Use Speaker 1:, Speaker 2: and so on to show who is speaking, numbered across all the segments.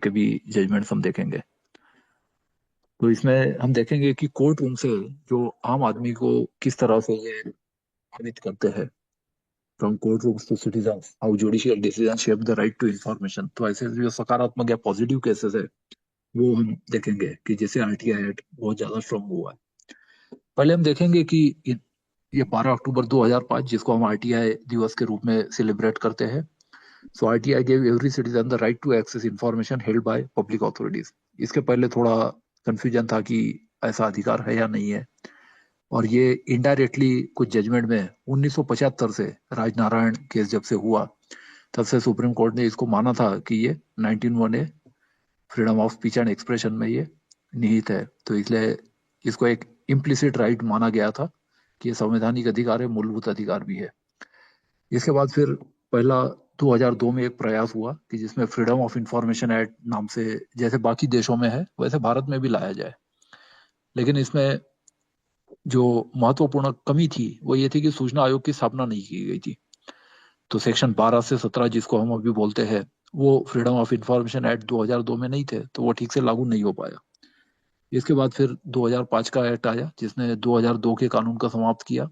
Speaker 1: के भी जजमेंट्स हम देखेंगे। तो इसमें हम देखेंगे कि कोर्ट रूम से जो आम आदमी को किस तरह से ये प्रभावित करते हैं। From courtrooms to citizens, how judicial decision shape the right to information. तो ऐसे जो सकारात्मक या पॉजिटिव केसेस है वो हम देखेंगे कि जैसे आरटीआई एक्ट बहुत ज्यादा स्ट्रांग हुआ है। पहले हम देखेंगे कि ये 12 अक्टूबर 2005 जिसको हम आरटीआई दिवस के रूप में सेलिब्रेट करते हैं। So RTI gave every citizen the right to access information held by public authorities. इसके पहले थोड़ा कंफ्यूजन था कि ऐसा अधिकार है या नहीं है, और ये इनडायरेक्टली कुछ जजमेंट में 1975 से राजनारायण केस जब से हुआ तब से सुप्रीम कोर्ट ने इसको माना था कि ये 19(1)(a) freedom of speech and expression में ये निहित है। तो इसलिए इसको एक इम्प्लिसिट राइट माना गया था कि ये संवैधानिक अधिकार है, मूलभूत अधिकार भी है। इसके बाद फिर पहला 2002 में एक प्रयास हुआ कि जिसमें फ्रीडम ऑफ इंफॉर्मेशन एक्ट नाम से, जैसे बाकी देशों में है वैसे भारत में भी लाया जाए। लेकिन इसमें जो महत्वपूर्ण कमी थी वो ये थी कि सूचना आयोग की स्थापना नहीं की गई थी। तो सेक्शन 12 से 17 जिसको हम अभी बोलते हैं वो फ्रीडम ऑफ इंफॉर्मेशन एक्ट 2002 में नहीं थे, तो वो ठीक से लागू नहीं हो पाया। इसके बाद फिर 2005 का एक्ट आया जिसने 2002 के कानून का समाप्त किया,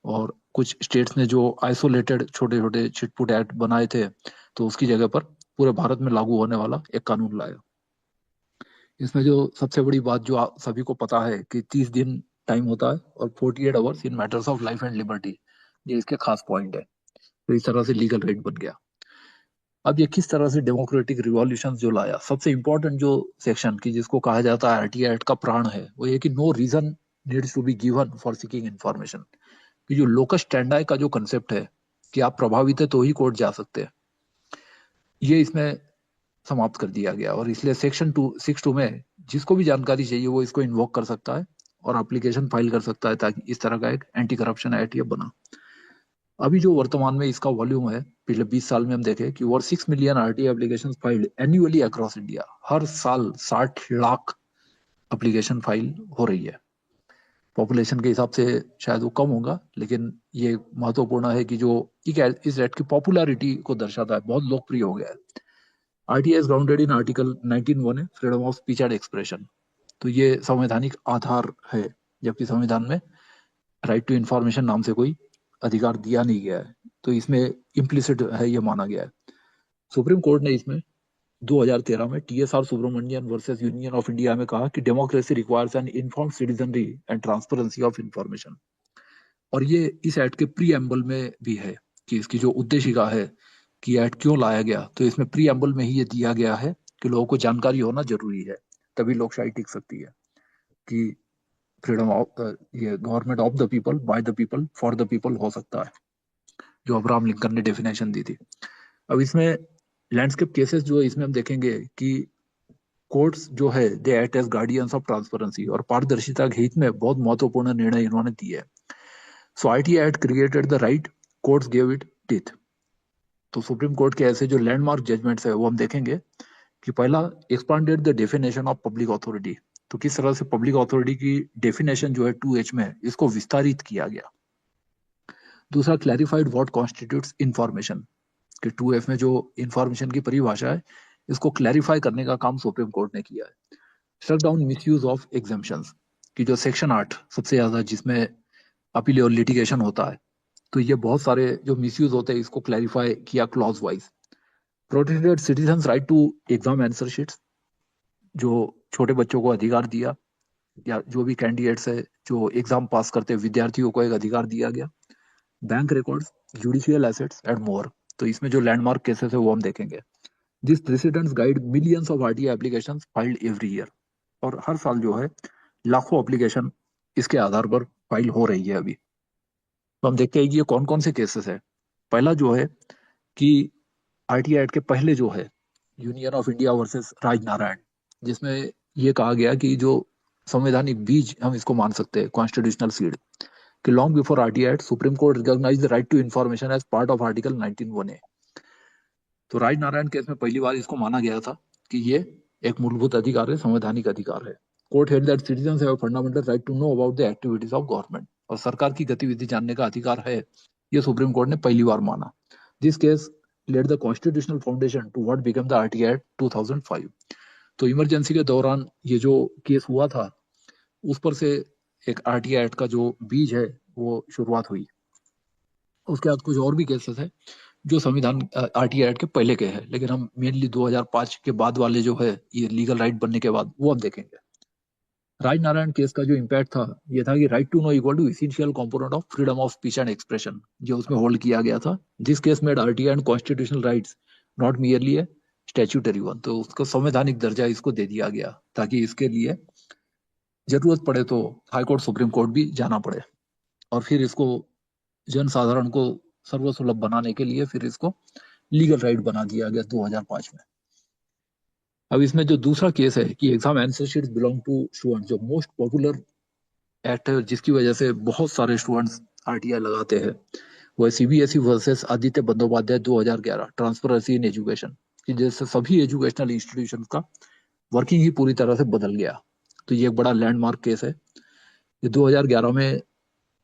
Speaker 1: और कुछ स्टेट्स ने जो आइसोलेटेड छोटे छोटे छिटपुट एक्ट बनाए थे तो उसकी जगह पर पूरे भारत में लागू होने वाला एक कानून लाया। इसमें जो सबसे बड़ी बात जो आप सभी को पता है कि 30 दिन टाइम होता है और 48 hours in matters of life and liberty, ये इसके खास पॉइंट है। तो इस तरह से लीगल राइट बन गया। अब ये किस तरह से डेमोक्रेटिक रिवॉल्यूशन जो लाया, सबसे इंपॉर्टेंट जो सेक्शन की जिसको कहा जाता है आरटीआई एक्ट का प्राण है वो ये कि no reason needs to be given for seeking information. कि जो लोकस स्टैंडाई का जो कंसेप्ट है कि आप प्रभावित है तो ही कोर्ट जा सकते हैं, ये इसमें समाप्त कर दिया गया। और इसलिए सेक्शन 262 में जिसको भी जानकारी चाहिए वो इसको इन्वोक कर सकता है और एप्लीकेशन फाइल कर सकता है, ताकि इस तरह का एक एंटी करप्शन एक्ट ये बना। अभी जो वर्तमान में इसका वॉल्यूम है, पिछले 20 साल में हम देखें कि over 6 million RTI application filed annually across India. हर साल 60 लाख एप्लीकेशन फाइल हो रही है। पॉपुलेशन के हिसाब से शायद वो कम होगा, लेकिन ये महत्वपूर्ण है कि जो इस एक्ट की पॉपुलैरिटी को दर्शाता है, बहुत लोकप्रिय हो गया है। RTI is grounded in article 19(1) है, freedom of speech and expression. तो ये संवैधानिक आधार है, जबकि संविधान में राइट टू इंफॉर्मेशन नाम से कोई अधिकार दिया नहीं गया है। तो इसमें इम्प्लिसिट है ये माना गया है। सुप्रीम कोर्ट ने इसमें 2013 में TSR Subramanian versus union of India में कहा कि democracy requires N informed citizenry and transparency of information. और ये इस एक्ट के प्री एम्बल में भी है कि इसकी जो उद्देशिका है कि एक्ट क्यों लाया गया, तो इसमें प्री एम्बल में ही ये दिया गया है कि लोगों को जानकारी होना जरूरी है, तभी लोकशाही टिक सकती है। कि फ्रीडम ऑफ ये government of the people, by the people, for the people हो सकता है, जो अब्राहम लिंकन ने डेफिनेशन दी थी। अब इसमें लैंडस्केप केसेस जो है इसमें हम देखेंगे कि कोर्ट्स जो है they act as guardians of transparency, और पारदर्शिता के हित में बहुत महत्वपूर्ण निर्णय इन्होंने दिए है। So IT act created the right, courts gave it teeth. तो सुप्रीम कोर्ट के ऐसे जो लैंडमार्क जजमेंट्स है वो हम देखेंगे कि पहला, expanded the definition of public authority. तो किस तरह से पब्लिक अथॉरिटी की डेफिनेशन जो है 2H में इसको विस्तारित किया गया। दूसरा, क्लैरिफाइड व्हाट कॉन्स्टिट्यूट्स इंफॉर्मेशन, कि 2F में जो इंफॉर्मेशन की परिभाषा है इसको क्लैरिफाई करने का काम सुप्रीम कोर्ट ने किया है। Struck down misuse of exemptions, कि जो सेक्शन 8 सबसे ज्यादा जिसमें अपील और लिटिगेशन होता है, तो ये बहुत सारे जो मिसयूज होते हैं इसको क्लैरिफाई किया clause wise. Protected citizens right to exam answer sheets, जो छोटे बच्चों को अधिकार दिया, या जो भी कैंडिडेट्स है जो एग्जाम पास करते हैं विद्यार्थियों को एक अधिकार दिया गया। Bank records, judicial assets and more. तो इसमें जो लैंडमार्क केसेस है वो हम देखेंगे। This precedents guide millions of RTI applications filed every year. और हर साल जो है लाखों एप्लीकेशन इसके आधार पर फाइल हो रही है अभी। तो हम देखते हैं कि ये कौन कौन से केसेस है। पहला जो है कि आरटीआई एक्ट के पहले जो है union of India versus Rajnarayan, जिसमें ये कहा गया कि जो संवैधानिक बीज हम इसको मान सकते हैं, कॉन्स्टिट्यूशनल सीड, कि long before RTI act supreme court recognise the right to information as part of article 19(1)(a)। तो राजनारायण केस में पहली बार इसको माना गया था कि ये एक मूलभूत अधिकार है, संवैधानिक अधिकार है। Court held that citizens have a fundamental right to know about the activities of government, और सरकार की गतिविधि जानने का अधिकार है, ये सुप्रीम कोर्ट ने पहली बार माना। This case laid the constitutional foundation to what became the RTI Act 2005. तो इमरजेंसी के दौरान ये जो केस हुआ था उस पर से एक RTI एक्ट का जो बीज है वो शुरुआत हुई। उसके बाद कुछ और भी केसेस है जो संविधान RTI एक्ट के पहले के हैं, लेकिन हम मेनली 2005 के बाद वाले जो है ये लीगल राइट बनने के बाद वो हम देखेंगे। राज नारायण केस का जो इम्पैक्ट था ये था कि right to know equal to essential component of freedom of speech and expression, जो उसमें होल्ड किया गया था। This case made RTI and constitutional rights not merely a statutory one, तो उसको संवैधानिक दर्जा इसको दे दिया गया ताकि इसके लिए जरूरत पड़े तो हाईकोर्ट सुप्रीम कोर्ट भी जाना पड़े, और फिर इसको जन साधारण को सर्वसुलभ बनाने के लिए फिर इसको लीगल राइट बना दिया गया 2005 में। अब इसमें जो दूसरा केस है कि exam answer sheet belong to student, जो मोस्ट पॉपुलर एक्ट है जिसकी वजह से बहुत सारे स्टूडेंट्स RTI लगाते हैं, वो CBSE versus Aditya Bandopadhyay 2011 transparency in education, कि जैसे सभी एजुकेशनल इंस्टीट्यूशन का वर्किंग ही पूरी तरह से बदल गया। तो ये एक बड़ा लैंडमार्क केस है। ये 2011 में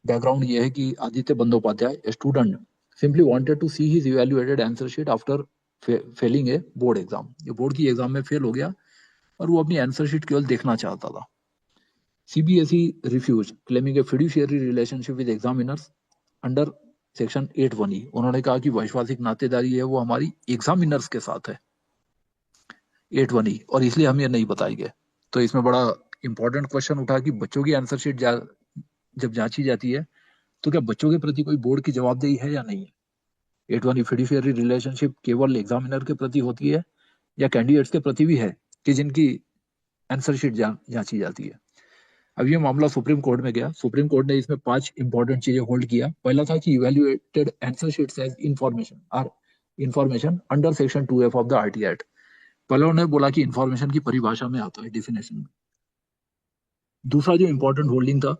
Speaker 1: बैकग्राउंड ये है कि Aditya Bandopadhyay student simply wanted to see his evaluated answer sheet after failing a board exam. ये बोर्ड की एग्जाम में फेल हो गया और वो अपनी आंसर शीट केवल देखना चाहता था। CBSE refused, claiming a fiduciary relationship with examiners under section 8(1)E। उन्होंने कहा कि वैश्वासिक नातेदारी है वो हमारी एग्जामिनर्स के साथ है 8(1)E, और इसलिए हम ये नहीं बताएंगे। तो इसमें बड़ा इंपॉर्टेंट क्वेश्चन उठा कि बच्चों की आंसर शीट जब जांची जाती है तो क्या बच्चों के प्रति कोई बोर्ड की जवाबदेही है या नहीं है। 8(1)E फिड्यूशियरी रिलेशनशिप केवल एग्जामिनर के प्रति होती है या कैंडिडेट्स के प्रति भी है कि जिनकी आंसर शीट जांची जाती है। अब ये मामला सुप्रीम कोर्ट में गया। सुप्रीम कोर्ट ने इसमें 5 इंपॉर्टेंट चीजें होल्ड किया। पहला था कि evaluated answer sheets as information under section 2F of the RTI act. पहले उन्होंने बोला कि इंफॉर्मेशन की परिभाषा में आता है, डेफिनेशन में। दूसरा जो इंपॉर्टेंट होल्डिंग था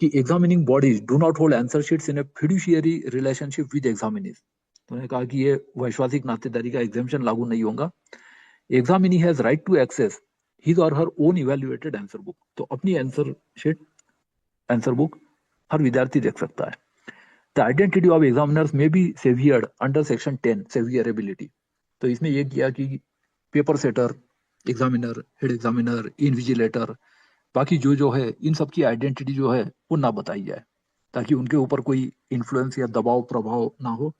Speaker 1: कि examining bodies do not hold answer sheets in A fiduciary relationship with examinees. तो उन्होंने कहा कि ये वैश्वासिक नातेदारी का एग्जामिशन लागू नहीं होगा। Examinee has right to access his or her own evaluated answer book, तो अपनी आंसर शीट आंसर बुक हर विद्यार्थी देख सकता है। The identity of examiners may be severed under section 10 severability. तो इसमें यह किया कि paper setter, examiner, head examiner, invigilator, बाकी जो है इन सब की आइडेंटिटी जो है वो ना बताई जाए ताकि उनके ऊपर कोई इन्फ्लुएंस या दबाव प्रभाव ना हो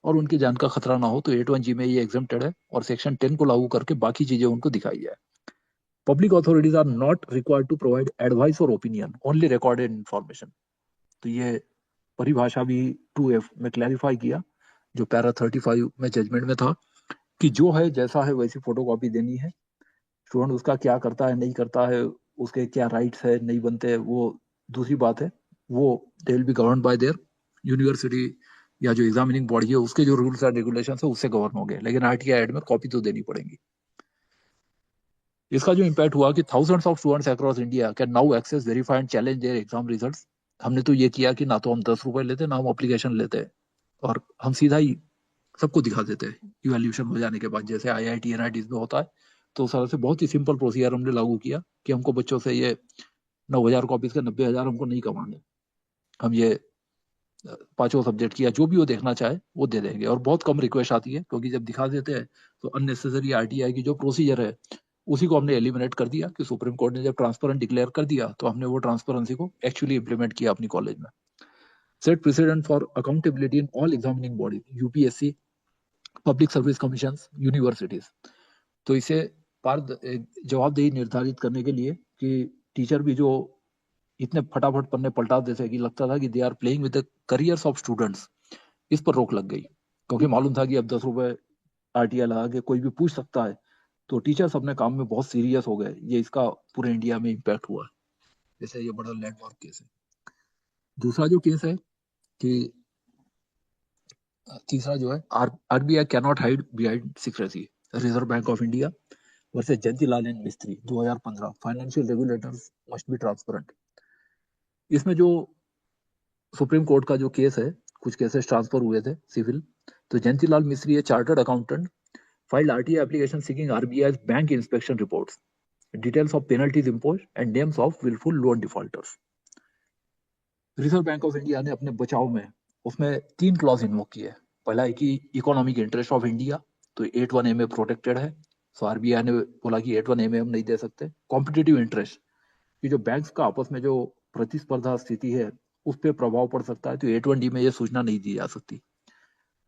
Speaker 1: और उनकी जान का खतरा ना हो। तो 8(1)G में ये एग्जम्प्टेड है और सेक्शन 10 को लागू करके बाकी चीजें उनको दिखाई जाए। Public authorities are not required to provide advice और ओपिनियन, ओनली रिकॉर्डेड इन्फॉर्मेशन। तो ये परिभाषा भी 2F में क्लैरिफाई किया जो पैरा 35 में जजमेंट में था कि जो है जैसा है वैसी फोटोकॉपी देनी है। स्टूडेंट उसका क्या करता है नहीं करता है, उसके क्या राइट्स है नहीं बनते हैं, वो दूसरी बात है। वो they will be govern by there university या जो एग्जामिनिंग बॉडी है उसके जो रूल्स एंड रेगुलेशन है उससे गवर्न होंगे, लेकिन RTI एक्ट में कॉपी तो देनी पड़ेगी। इसका जो इम्पैक्ट हुआ कि thousands of students across India can now access verify and challenge their exam results. हमने तो ये किया कि ना तो हम 10 रुपए लेते ना हम एप्लीकेशन लेते और हम सीधा ही सबको दिखा देते हैं इवैल्यूएशन हो जाने के बाद, जैसे IIT NITs में होता है। तो उस तरह से बहुत ही सिंपल प्रोसीजर हमने लागू किया कि हमको बच्चों से ये 9,000 कॉपीज के 90,000 हमको नहीं कमाने। हम ये 5 सब्जेक्ट की या जो भी वो देखना चाहे वो दे देंगे और बहुत कम रिक्वेस्ट आती है क्योंकि जब दिखा देते हैं तो अननेसेसरी RTI की जो प्रोसीजर है उसी को हमने एलिमिनेट कर दिया कि सुप्रीम कोर्ट ने जब ट्रांसपेरेंट डिक्लेयर कर दिया तो हमने वो ट्रांसपेरेंसी को एक्चुअली इंप्लीमेंट किया अपनी कॉलेज में। Set president for accountability in all examining body, UPSC, public service commission, universities. तो इसे जवाबदेही निर्धारित करने के लिए कि टीचर भी जो इतने फटाफट पन्ने पलटा देते कि लगता था कि they are playing with the careers of students, इस पर रोक लग गई क्योंकि मालूम था कि अब 10 रुपए RTI लगा के कोई भी पूछ सकता है। तो टीचर्स अपने काम में बहुत सीरियस हो गए। ये इसका पूरे इंडिया में इम्पैक्ट हुआ। जैसे ये बड़ा लैंडमार्क केस है। दूसरा जो केस है कि तीसरा जो है RBI cannot hide behind secrecy, reserve bank of India versus Jayantilal and मिस्त्री 2015, financial regulators must be transparent. इसमें जो सुप्रीम कोर्ट का जो केस है, कुछ केसेस ट्रांसफर हुए थे सिविल। तो जयंतीलाल मिस्त्री, chartered accountant, filed RTI application seeking RBI's bank inspection reports, details of penalties imposed and names of willful loan defaulters. Reserve bank of India ने अपने बचाव में उसमें 3 क्लॉज इन्वोक किए। पहला है कि इकोनॉमिक इंटरेस्ट ऑफ इंडिया, तो 81A प्रोटेक्टेड है। सो आरबीआई ने बोला कि 81A हम नहीं दे सकते। कॉम्पिटिटिव इंटरेस्ट, कि जो बैंक्स का आपस में जो प्रतिस्पर्धा स्थिति है उस पर प्रभाव पड़ सकता है, तो 81D में ये सूचना नहीं दी जा सकती।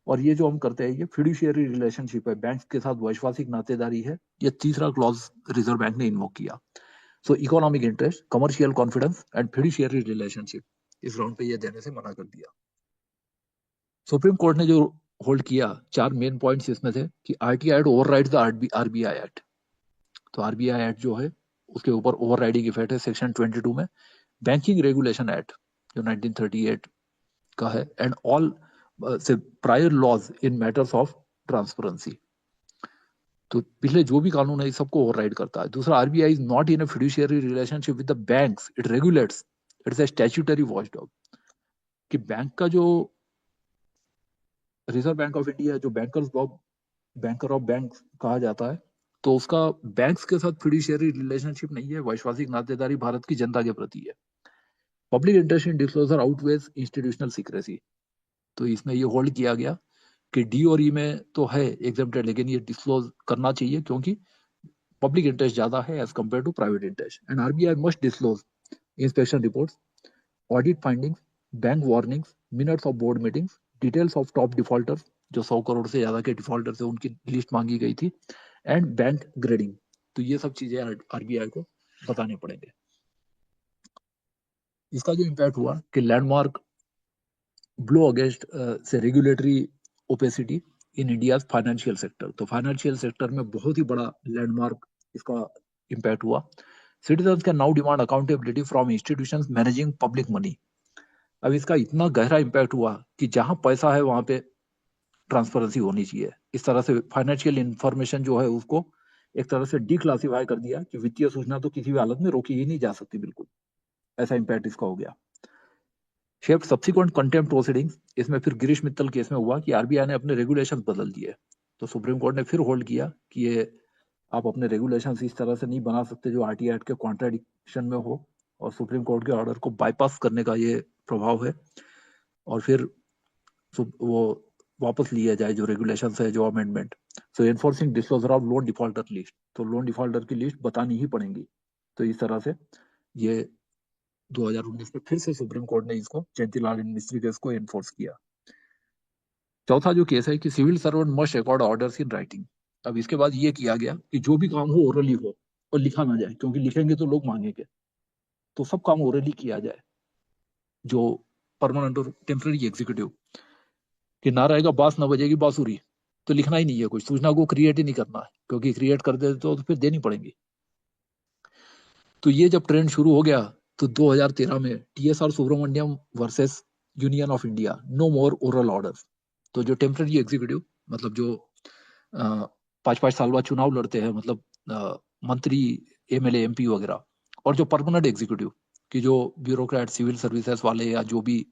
Speaker 1: और ये जो हम करते हैं ये फिड्यूशियरी रिलेशनशिप है, बैंक के साथ वैश्वासिक नातेदारी है, ये तीसरा क्लॉज रिजर्व बैंक ने इन्वोक किया। सो economic interest, commercial confidence and fiduciary relationship, इस राउंड पे ये देने से मना कर दिया। सुप्रीम कोर्ट ने जो होल्ड किया, 4 मेन पॉइंट्स इसमें थे कि RTI overrides the RBI act. तो आरबीआई एक्ट जो है उसके ऊपर ओवरराइडिंग इफेक्ट है सेक्शन 22 में। बैंकिंग रेगुलेशन एक्ट जो 1938 का है, एंड ऑल से prior laws in matters of transparency. तो पिछले जो भी कानून है सबको ओवरराइड करता है। दूसरा, RBI is not in a fiduciary relationship with the banks, it regulates, it's a statutory watchdog. कि बैंक का जो रिजर्व बैंक ऑफ इंडिया, जो बैंकर ऑफ बैंक कहा जाता है, तो उसका बैंक्स के साथ फिड्यूशियरी रिलेशनशिप नहीं है, वैश्वासिक नातेदारी भारत की जनता के प्रति है। Public interest in disclosure outweighs institutional secrecy. तो इसमें ये होल्ड किया गया कि डी और ई में तो है एग्जेम्प्टेड, लेकिन ये डिस्क्लोज करना चाहिए क्योंकि पब्लिक इंटरेस्ट ज्यादा है as compare to private interest. And RBI must disclose inspection reports, audit findings, bank warnings, minutes of board meetings, details of top defaulters, जो 100 करोड़ से ज्यादा के डिफॉल्टर्स है उनकी लिस्ट मांगी गई थी, एंड बैंक ग्रेडिंग। तो ये सब चीजें आरबीआई को बताने पड़ेंगे। इसका जो इम्पैक्ट हुआ कि लैंडमार्क ब्लो अगेंस्ट से regulatory opacity in India financial sector. तो फाइनेंशियल सेक्टर में बहुत ही बड़ा लैंडमार्क इसका इम्पैक्ट हुआ। Citizens can now demand accountability from institutions managing public money. अब इसका इतना गहरा इम्पैक्ट हुआ कि जहां पैसा है वहां पे ट्रांसपेरेंसी होनी चाहिए। इस तरह से फाइनेंशियल इंफॉर्मेशन जो है उसको एक तरह से डिक्लासिफाई कर दिया कि वित्तीय सूचना तो किसी भी हालत में रोकी ही नहीं जा सकती, बिल्कुल ऐसा इम्पैक्ट इसका हो गया। शेप्ड सब्सिक्वेंट कंटेम्प्ट प्रोसीडिंग्स, इसमें फिर गिरीश मित्तल केस में हुआ कि आरबीआई ने अपने रेगुलेशन बदल दिए। तो सुप्रीम कोर्ट ने फिर होल्ड किया कि ये आप अपने रेगुलेशंस इस तरह से नहीं बना सकते जो आरटीआई एक्ट के कॉन्ट्राडिक्शन में हो, और सुप्रीम कोर्ट के ऑर्डर को बाईपास करने का ये प्रभाव है। और फिर वो वापस लिया जाए जो रेगुलेशन है, जो amendment. So enforcing disclosure of loan defaulter list, तो लोन डिफॉल्टर की लिस्ट बतानी ही पड़ेगी। तो इस तरह से ये 2019 में फिर से सुप्रीम कोर्ट ने इसको जयंतीलाल मिस्त्री केस को एनफोर्स किया। चौथा जो केस है कि civil servant must record orders in writing. अब इसके बाद ये किया गया कि जो भी काम हो ओरली हो और लिखा ना जाए, क्योंकि लिखेंगे तो लोग मांगेंगे। तो सब काम ओरली किया जाए, जो परमानेंट और टेम्पररी एग्जीक्यूटिव, कि ना रहेगा बांस ना बजेगी बांसुरी। तो लिखना ही नहीं है, कुछ सूचना को क्रिएट ही नहीं करना है, क्योंकि क्रिएट कर देते तो फिर देनी पड़ेगी। तो ये जब ट्रेंड शुरू हो गया तो 2013 में TSR Subramaniam versus union of India, no more oral orders. तो जो टेम्पररी एग्जीक्यूटिव, मतलब जो 5-5 साल बाद चुनाव लड़ते हैं, मतलब मंत्री, एमएलए, एमपी वगैरह, और जो परमानेंट एग्जीक्यूटिव कि जो ब्यूरोक्रेट, सिविल सर्विसेज वाले या जो भी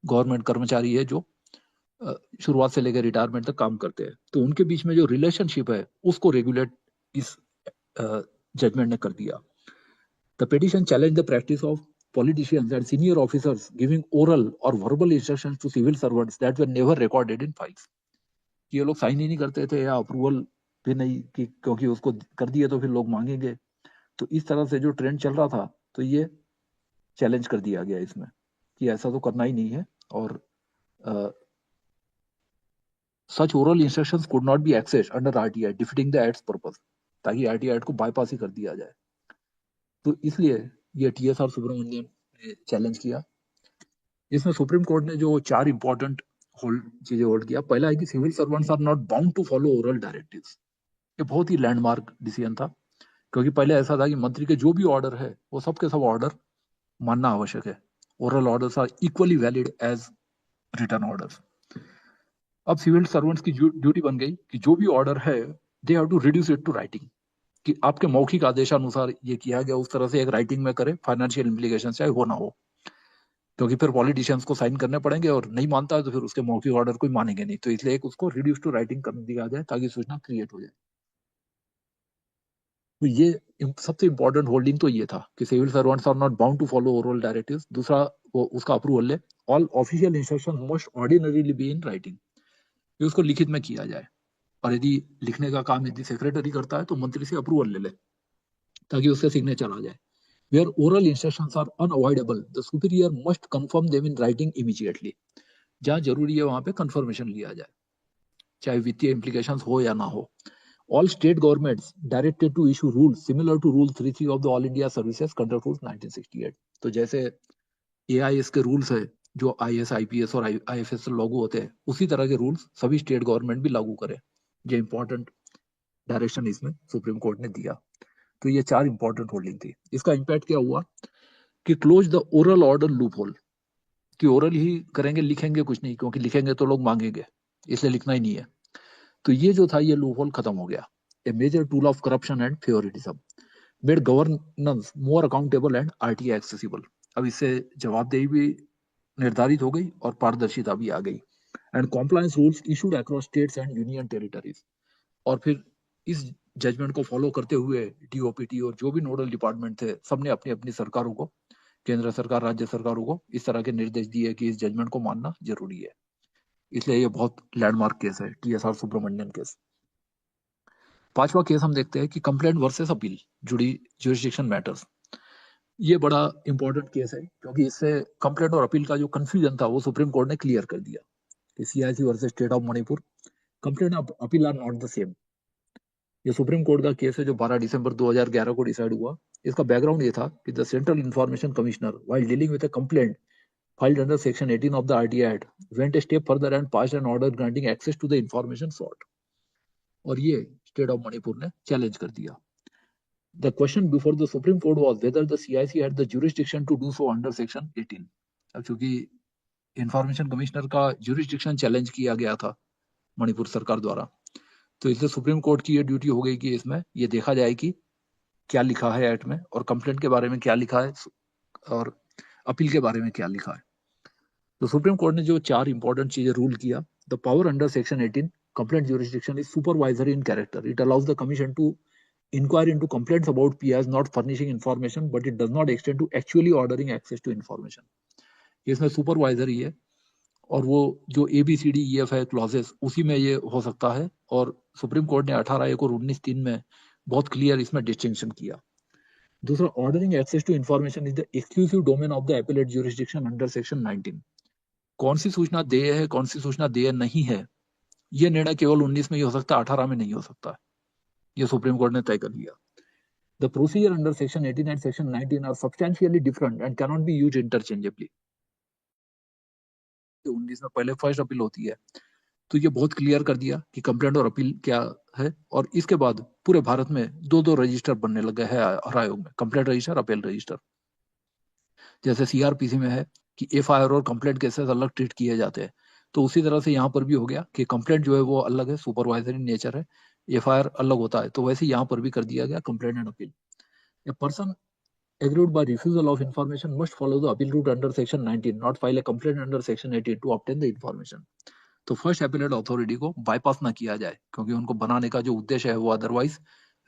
Speaker 1: गवर्नमेंट कर्मचारी है जो शुरुआत से लेकर रिटायरमेंट तक काम करते हैं, तो उनके बीच में जो रिलेशनशिप है उसको रेगुलेट इस जजमेंट ने कर दिया। The petition challenge the practice of politicians and senior officers giving oral or verbal instructions to civil servants that were never recorded in files। ये लोग साइन ही नहीं करते थे या अप्रूवल भी नहीं, कि क्योंकि उसको कर दिए तो फिर लोग मांगेंगे। तो इस तरह से जो ट्रेंड चल रहा था, तो ये चैलेंज कर दिया गया इसमें कि ऐसा तो करना ही नहीं है, और such oral instructions could not be access under RTI defeating the act's purpose, ताकि आरटीआई एक्ट को बाईपास ही कर दिया जाए। तो इसलिए ये टीएसआर सुब्रमण्यम ने चैलेंज किया। इसमें सुप्रीम कोर्ट ने जो 4 इंपॉर्टेंट चीजें होल्ड किया। पहला है कि civil servants are not bound to follow oral directives. ये बहुत ही लैंडमार्क डिसीजन था, क्योंकि पहले ऐसा था कि मंत्री के जो भी ऑर्डर है वो सब के सब ऑर्डर मानना आवश्यक है। Oral orders are equally valid as written orders. अब सिविल सर्वेंट्स की ड्यूटी बन गई कि जो भी ऑर्डर है they have to reduce it to writing, कि आपके मौखिक आदेशानुसार ये किया गया उस तरह से एक राइटिंग में करे, फाइनेंशियल इम्प्लीकेशन चाहे हो ना हो, क्योंकि फिर पॉलिटिशियंस को साइन करने पड़ेंगे और नहीं मानता है तो फिर उसके मौखिक ऑर्डर कोई मानेंगे नहीं। तो इसलिए एक उसको रिड्यूस टू राइटिंग कर दिया जाए ताकि सूचना क्रिएट हो जाए। तो ये सबसे इंपॉर्टेंट होल्डिंग तो ये था कि civil servants are not bound to follow oral directives. दूसरा वो उसका अप्रूवल है, all official instruction must ordinarily be in writing. ये उसको लिखित में किया जाए, और यदि लिखने का काम यदि सेक्रेटरी करता है तो मंत्री से अप्रूवल ले ले ताकि उससे सिग्नेचर आ जाए। Where oral instructions are unavoidable, the superior must confirm them in writing immediately. जहाँ जरूरी है वहां पे कंफर्मेशन लिया जाए, चाहे वित्तीय implications हो या ना हो। All state governments directed to issue rules similar to Rule 33 of the All India Services Conduct Rules 1968। तो जैसे AIS के रूल्स है जो IS, IPS और IFS से लागू होते हैं, उसी तरह के रूल्स सभी स्टेट गवर्नमेंट भी लागू करें। ये इंपॉर्टेंट डायरेक्शन इसमें सुप्रीम कोर्ट ने दिया। तो ये 4 इंपॉर्टेंट होल्डिंग थी। इसका इम्पैक्ट क्या हुआ कि close the oral order loop hole, कि ओरल ही करेंगे, लिखेंगे कुछ नहीं, क्योंकि लिखेंगे तो लोग मांगेंगे, इसलिए लिखना ही नहीं है। तो ये जो था ये लूप होल खत्म हो गया। A major tool of corruption and favouritism made governance more accountable and RTI accessible. अब इससे जवाबदेही भी निर्धारित हो गई और पारदर्शिता भी आ गई। And compliance rules issued across states and union territories. और फिर इस जजमेंट को फॉलो करते हुए डीओपीटी और जो भी नोडल डिपार्टमेंट थे, सबने अपनी अपनी सरकारों को, केंद्र सरकार, राज्य सरकारों को इस तरह के निर्देश दिए कि इस जजमेंट को मानना जरूरी है। इसलिए ये बहुत लैंडमार्क केस है, TSR सुब्रमण्यन केस। 5वां केस हम देखते हैं कि कंप्लेंट वर्सेस अपील जुड़ी ज्यूरिसडिक्शन मैटर्स। ये बड़ा इंपॉर्टेंट केस है क्योंकि इससे कंप्लेंट और अपील का जो कंफ्यूजन था वो सुप्रीम कोर्ट ने क्लियर कर दिया कि CIC versus state of Manipur, complaint और appeal are not the same. ये सुप्रीम कोर्ट का केस है जो 12 दिसंबर 2011 को डिसाइड हुआ। इसका बैकग्राउंड ये था कि the central information commissioner while dealing with a complaint filed under Section 18 of the RTI Act went a step further and passed an order granting access to the information sought। और ये state of Manipur ने challenge कर दिया। The question before the Supreme Court was whether the CIC had the jurisdiction to do so under Section 18। अब चूंकि information commissioner का jurisdiction challenge किया गया था मणिपुर सरकार द्वारा, तो इसलिए सुप्रीम कोर्ट की ये ड्यूटी हो गई कि इसमें ये देखा जाए कि क्या लिखा है एक्ट में और कंप्लेंट के बारे में क्या लिखा है और अपील के बारे में क्या लिखा है। तो सुप्रीम कोर्ट ने जो 4 इंपॉर्टेंट चीजें रूल किया। The power under section 18 complaint jurisdiction is supervisory in character. It allows the commission to inquire into complaints about PIs not furnishing information, but it does not extend to actually ordering access to information। इसमें supervisory है और वो जो ABCDEF है clauses, उसी में ये हो सकता है। और सुप्रीम कोर्ट ने 18(1) और 19(3) में बहुत क्लियर इसमें डिस्टिंक्शन किया। दूसरा, ordering access to information is the exclusive domain of the appellate jurisdiction under section 19। कौन सी सूचना देय है, कौन सी सूचना देय नहीं है, ये निर्णय केवल 19 में ही हो सकता है, 18 में नहीं हो सकता। ये सुप्रीम कोर्ट ने तय कर लिया। The procedure under Section 18 and Section 19 are substantially different and cannot be used interchangeably। 19 में पहले फर्स्ट अपील होती है, तो ये बहुत क्लियर कर दिया कि कंप्लेंट और अपील क्या है। और इसके बाद पूरे भारत में 2-2 रजिस्टर बनने लगे हैं हर आयोग में, कंप्लेंट रजिस्टर, अपील रजिस्टर। जैसे CRPC में है कि FIR और कंप्लेंट केसेस अलग ट्रीट किए जाते हैं, तो उसी तरह से यहाँ पर भी हो गया कि कंप्लेंट जो है वो अलग है, सुपरवाइजरी नेचर है, FIR अलग होता है। तो वैसे यहाँ पर भी कर दिया गया complaint and appeal. A person aggrieved by refusal of information must follow the appeal route under Section 19, not file a complaint under Section 18 to obtain the information। तो फर्स्ट एपिलेट अथॉरिटी को बाईपास ना किया जाए, क्योंकि उनको बनाने का जो उद्देश्य है वो अदरवाइज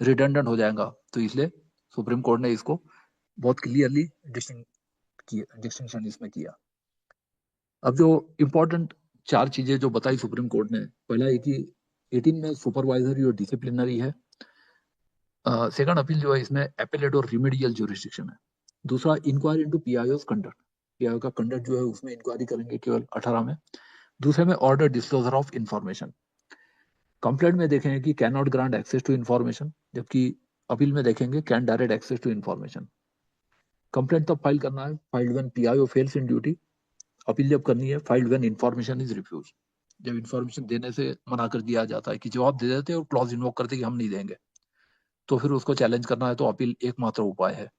Speaker 1: रिडंडेंट हो जाएगा। तो इसलिए सुप्रीम कोर्ट ने इसको बहुत क्लियरली डिस्टिंक्शन इसमें किया। अब जो इंपॉर्टेंट 4 चीजें जो बताई सुप्रीम कोर्ट ने, पहला है कि 18 में सुपरवाइजरी और डिसिप्लिनरी है। सेकंड अपील जो है इसमें एपेलेट और रिमेडियल ज्यूरिसडिक्शन है। दूसरा, inquiry into PIO's conduct, PIO का कंडक्ट जो है उसमें इंक्वायरी करेंगे केवल 18 में। दूसरे में order disclosure of information. Complaint में देखेंगे कि can not grant access to information, जबकि अपील में देखेंगे can direct access to information. Complaint तब फाइल करना है filed when PIO fails in duty. Appeal जब करनी है filed when information is refuse, जब इंफॉर्मेशन देने से मना कर दिया जाता है, कि जवाब दे देते हैं और क्लॉज इन्वोक करते कि हम नहीं देंगे, तो फिर उसको चैलेंज करना है तो अपील एकमात्र उपाय है।